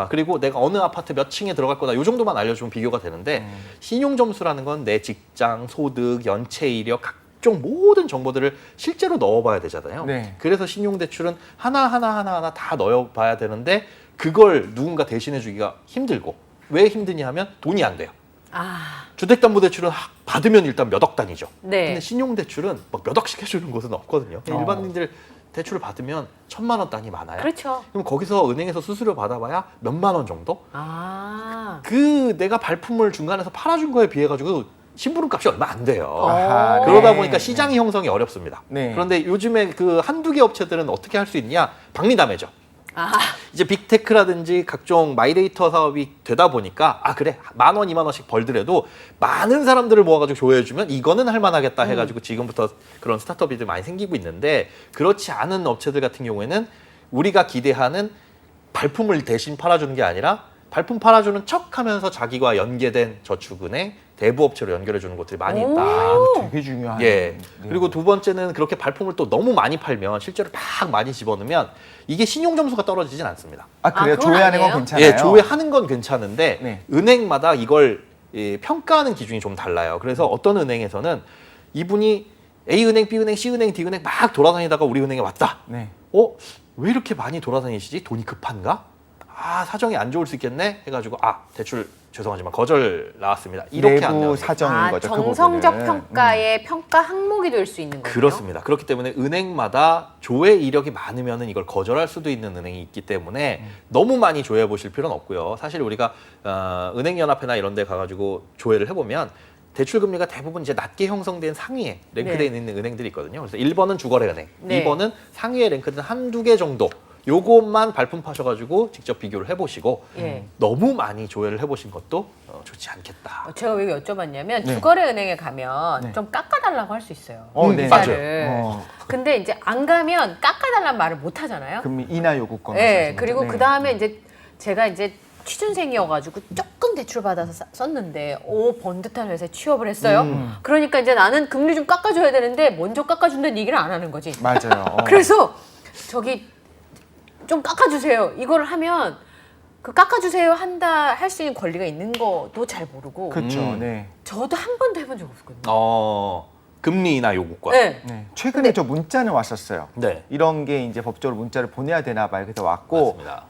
그리고 내가 어느 아파트 몇 층에 들어갈 거다 이 정도만 알려주면 비교가 되는데 신용 점수라는 건 내 직장, 소득, 연체 이력 각종 모든 정보들을 실제로 넣어봐야 되잖아요. 네. 그래서 신용대출은 하나 다 넣어봐야 되는데 그걸 누군가 대신해주기가 힘들고 왜 힘드냐 하면 돈이 안 돼요. 주택담보대출은 받으면 일단 몇 억 단위죠. 네. 근데 신용대출은 막 몇 억씩 해주는 곳은 없거든요. 일반인들 대출을 받으면 1,000만 원 단위 많아요. 그렇죠. 그럼 거기서 은행에서 수수료 받아봐야 몇만 원 정도? 그 내가 발품을 중간에서 팔아준 거에 비해 가지고 심부름 값이 얼마 안 돼요. 아하, 그러다 네. 보니까 시장이 형성이 어렵습니다. 네. 그런데 요즘에 그 한두 개 업체들은 어떻게 할 수 있냐? 박리담회죠. 이제 빅테크라든지 각종 마이데이터 사업이 되다 보니까 그래 10,000원, 20,000원씩 벌더라도 많은 사람들을 모아가지고 조회해주면 이거는 할만하겠다 해가지고 지금부터 그런 스타트업이 많이 생기고 있는데 그렇지 않은 업체들 같은 경우에는 우리가 기대하는 발품을 대신 팔아주는 게 아니라 발품 팔아주는 척하면서 자기와 연계된 저축은행, 대부업체로 연결해주는 곳들이 많이 있다. 되게 중요한. 예. 네. 그리고 두 번째는 그렇게 발품을 또 너무 많이 팔면 실제로 막 많이 집어넣으면 이게 신용 점수가 떨어지진 않습니다. 그래요? 그건 조회하는 건 아니에요? 괜찮아요. 예, 조회하는 건 괜찮은데 네. 은행마다 이걸 평가하는 기준이 좀 달라요. 그래서 어떤 은행에서는 이분이 A은행, B은행, C은행, D은행 막 돌아다니다가 우리 은행에 왔다. 네. 왜 이렇게 많이 돌아다니시지? 돈이 급한가? 사정이 안 좋을 수 있겠네 해가지고 대출 죄송하지만 거절 나왔습니다. 이렇게 안 내부 나와요. 사정인 거죠. 그 정성적 부분은. 평가의 평가 항목이 될 수 있는 거예요. 그렇습니다. 그렇기 때문에 은행마다 조회 이력이 많으면 이걸 거절할 수도 있는 은행이 있기 때문에 너무 많이 조회해 보실 필요는 없고요. 사실 우리가 은행연합회나 이런 데 가가지고 조회를 해보면 대출 금리가 대부분 이제 낮게 형성된 상위에 랭크되어 네. 있는 은행들이 있거든요. 그래서 1번은 주거래은행, 네. 2번은 상위에 랭크된 한두 개 정도 요것만 발품 파셔가지고 직접 비교를 해보시고 예. 너무 많이 조회를 해보신 것도 좋지 않겠다. 제가 왜 여쭤봤냐면 네. 주거래은행에 가면 네. 좀 깎아달라고 할 수 있어요. 네. 이자를. 맞아요. 근데 이제 안 가면 깎아달라는 말을 못 하잖아요. 금리 인하 요구권. 네. 말씀하시는 그리고 거죠? 그 다음에 이제 제가 이제 취준생이어가지고 조금 대출 받아서 썼는데 번듯한 회사에 취업을 했어요. 그러니까 이제 나는 금리 좀 깎아줘야 되는데 먼저 깎아준다는 얘기를 안 하는 거지. 맞아요. 그래서 저기 좀 깎아주세요. 이걸 하면 그 깎아주세요 할 수 있는 권리가 있는 것도 잘 모르고 그렇죠. 네. 저도 한 번도 해본 적 없거든요. 금리 인하 요구권. 네. 네. 최근에 저 문자는 왔었어요. 네. 이런 게 이제 법적으로 문자를 보내야 되나 봐요. 그래서 왔고 맞습니다.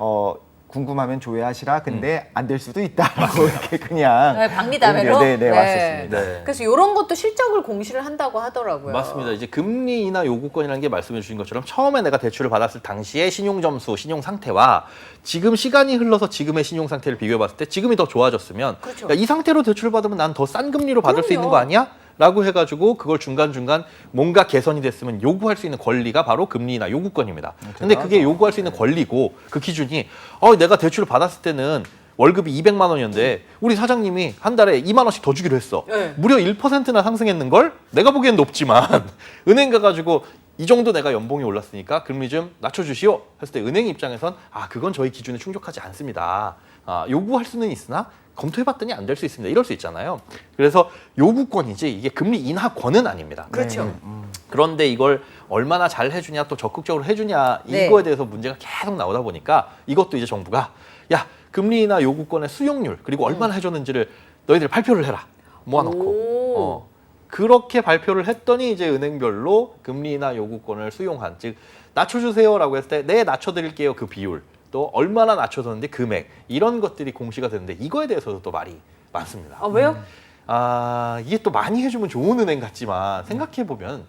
궁금하면 조회하시라. 근데 안 될 수도 있다라고 이렇게 그냥 네, 박리담회로? 네, 왔었습니다. 네. 그래서 이런 것도 실적을 공시를 한다고 하더라고요. 맞습니다. 이제 금리 인하 요구권이라는 게 말씀해 주신 것처럼 처음에 내가 대출을 받았을 당시의 신용 점수, 신용 상태와 지금 시간이 흘러서 지금의 신용 상태를 비교해 봤을 때 지금이 더 좋아졌으면 그렇죠. 야, 이 상태로 대출 받으면 난 더 싼 금리로 받을 수 그럼요. 있는 거 아니야? 라고 해가지고 그걸 중간중간 뭔가 개선이 됐으면 요구할 수 있는 권리가 바로 금리 인하 요구권입니다. 근데 그게 요구할 수 있는 권리고 그 기준이 내가 대출을 받았을 때는 월급이 200만 원이었는데 우리 사장님이 한 달에 2만 원씩 더 주기로 했어. 네. 무려 1%나 상승했는 걸 내가 보기엔 높지만 은행 가가지고 이 정도 내가 연봉이 올랐으니까 금리 좀 낮춰주시오 했을 때 은행 입장에선 그건 저희 기준에 충족하지 않습니다. 요구할 수는 있으나 검토해봤더니 안 될 수 있습니다. 이럴 수 있잖아요. 그래서 요구권이지 이게 금리 인하권은 아닙니다. 그렇죠. 그런데 이걸 얼마나 잘 해주냐 또 적극적으로 해주냐 네. 이거에 대해서 문제가 계속 나오다 보니까 이것도 이제 정부가 금리 인하 요구권의 수용률 그리고 얼마나 해줬는지를 너희들 발표를 해라 모아놓고 그렇게 발표를 했더니 이제 은행별로 금리 인하 요구권을 수용한 즉 낮춰주세요라고 했을 때 네 낮춰드릴게요 그 비율 또 얼마나 낮춰줬는데 금액 이런 것들이 공시가 되는데 이거에 대해서도 또 말이 많습니다. 왜요? 이게 또 많이 해주면 좋은 은행 같지만 생각해보면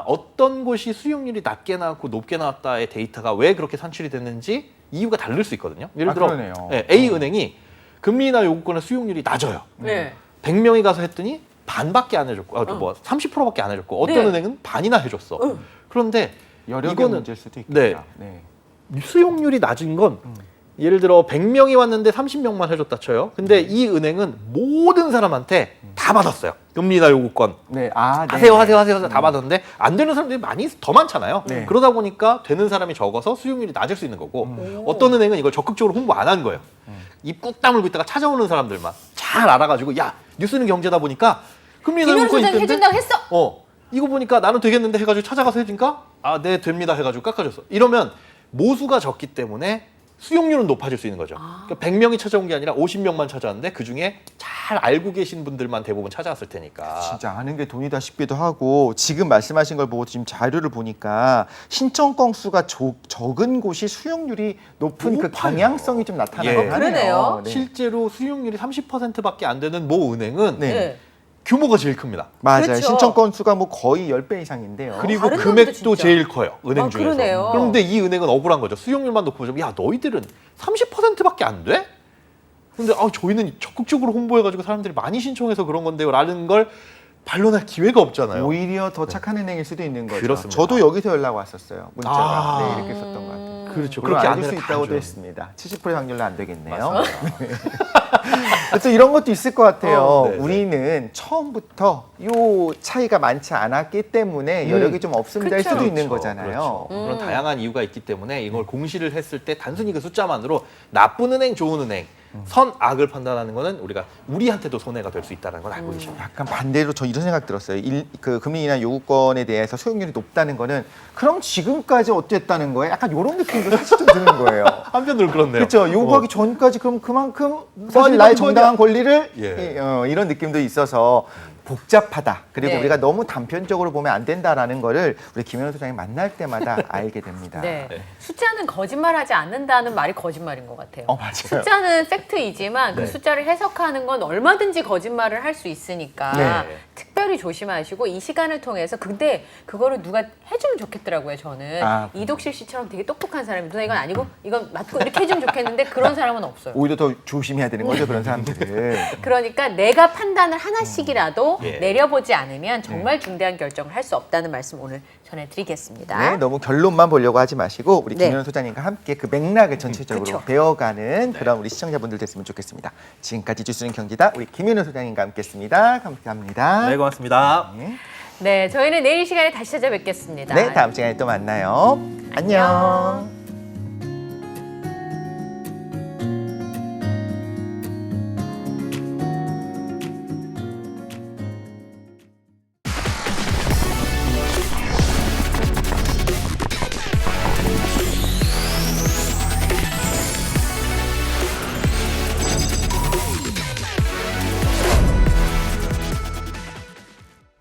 어떤 곳이 수용률이 낮게 나왔고 높게 나왔다의 데이터가 왜 그렇게 산출이 됐는지 이유가 다를 수 있거든요. 예를 들어 그러네요. A은행이 금리 인하 요구권의 수용률이 낮아요. 네. 100명이 가서 했더니 반밖에 안 해줬고 30%밖에 안 해줬고 어떤 네. 은행은 반이나 해줬어. 그런데 여력의 이거는 문제일 수도 있겠다. 네. 수용률이 낮은 건 예를 들어 100명이 왔는데 30명만 해줬다 쳐요. 근데 이 은행은 모든 사람한테 다 받았어요. 금리 인하 요구권. 네. 네. 하세요 다 받았는데 안 되는 사람들이 많이 더 많잖아요. 네. 그러다 보니까 되는 사람이 적어서 수용률이 낮을 수 있는 거고 어떤 은행은 이걸 적극적으로 홍보 안 한 거예요. 입 꾹 다물고 있다가 찾아오는 사람들만 잘 알아가지고 뉴스는 경제다 보니까 금리 인하 요구권 김현수 있던데 해준다고 했어. 이거 보니까 나는 되겠는데 해가지고 찾아가서 해주니까 네 됩니다 해가지고 깎아줬어. 이러면 모수가 적기 때문에 수용률은 높아질 수 있는 거죠. 그러니까 100명이 찾아온 게 아니라 50명만 찾아왔는데 그중에 잘 알고 계신 분들만 대부분 찾아왔을 테니까. 진짜 아는 게 돈이다 싶기도 하고 지금 말씀하신 걸 보고 지금 자료를 보니까 신청 건수가 적은 곳이 수용률이 높은 그 높아요. 경향성이 좀 나타나긴 예. 하네요. 그러네요. 네. 실제로 수용률이 30%밖에 안 되는 모 은행은 네. 네. 규모가 제일 큽니다. 맞아요. 그렇죠. 신청 건수가 뭐 거의 10배 이상인데요. 그리고 다른 금액도 데보다 진짜. 제일 커요. 은행 아, 중에서. 그러네요. 그런데 이 은행은 억울한 거죠. 수용률만 놓고 보자면 야 너희들은 30%밖에 안 돼? 근데 저희는 적극적으로 홍보해가지고 사람들이 많이 신청해서 그런 건데요. 라는 걸 반론할 기회가 없잖아요. 오히려 더 착한 은행일 수도 있는 거죠. 그렇습니다. 저도 여기서 연락 왔었어요. 문자가. 아. 네, 이렇게 썼던 것 같아요. 그렇죠. 물론 그렇게 알릴 수 되면 다 있다고도 줘요. 했습니다. 70%의 확률로 안 되겠네요. 맞습니다. 또 이런 것도 있을 것 같아요. 네, 네. 우리는 처음부터 요 차이가 많지 않았기 때문에 여력이 좀 없으면 될 그쵸. 수도 있는 그렇죠. 거잖아요. 그렇죠. 그런 다양한 이유가 있기 때문에 이걸 공시를 했을 때 단순히 그 숫자만으로 나쁜 은행, 좋은 은행, 선악을 판단하는 거는 우리가 우리한테도 손해가 될 수 있다는 걸 알고 계십니다. 약간 반대로 저 이런 생각 들었어요. 그 금리 인하 요구권에 대해서 수용률이 높다는 거는 그럼 지금까지 어땠다는 거예요? 약간 이런 느낌도 사실 좀 드는 거예요. 한편으로 그렇네요. 그렇죠. 요구하기 전까지 그럼 그만큼 많이 사실 나의 받은 정당한 권리를 예. 이런 느낌도 있어서 복잡하다. 그리고 네. 우리가 너무 단편적으로 보면 안 된다라는 거를 우리 김현우 소장이 만날 때마다 알게 됩니다. 네. 네. 숫자는 거짓말하지 않는다는 말이 거짓말인 것 같아요. 맞아요. 숫자는 팩트이지만 그 네. 숫자를 해석하는 건 얼마든지 거짓말을 할 수 있으니까 네. 특별히 조심하시고 이 시간을 통해서 근데 그거를 누가 해주면 좋겠더라고요. 저는 이독실 씨처럼 되게 똑똑한 사람이 누나 이건 아니고 이건 맞고 이렇게 해주면 좋겠는데 그런 사람은 없어요. 오히려 더 조심해야 되는 거죠, 그런 사람들은. 그러니까 내가 판단을 하나씩이라도 예. 내려보지 않으면 정말 중대한 결정을 할 수 없다는 말씀 오늘 전해드리겠습니다. 네, 너무 결론만 보려고 하지 마시고 우리 네. 김현우 소장님과 함께 그 맥락을 전체적으로 그쵸. 배워가는 그런 우리 시청자분들 됐으면 좋겠습니다. 지금까지 주스는 경기다 우리 김현우 소장님과 함께했습니다. 감사합니다. 네, 고맙습니다. 네. 네, 저희는 내일 이 시간에 다시 찾아뵙겠습니다. 네, 다음 시간에 또 만나요. 안녕.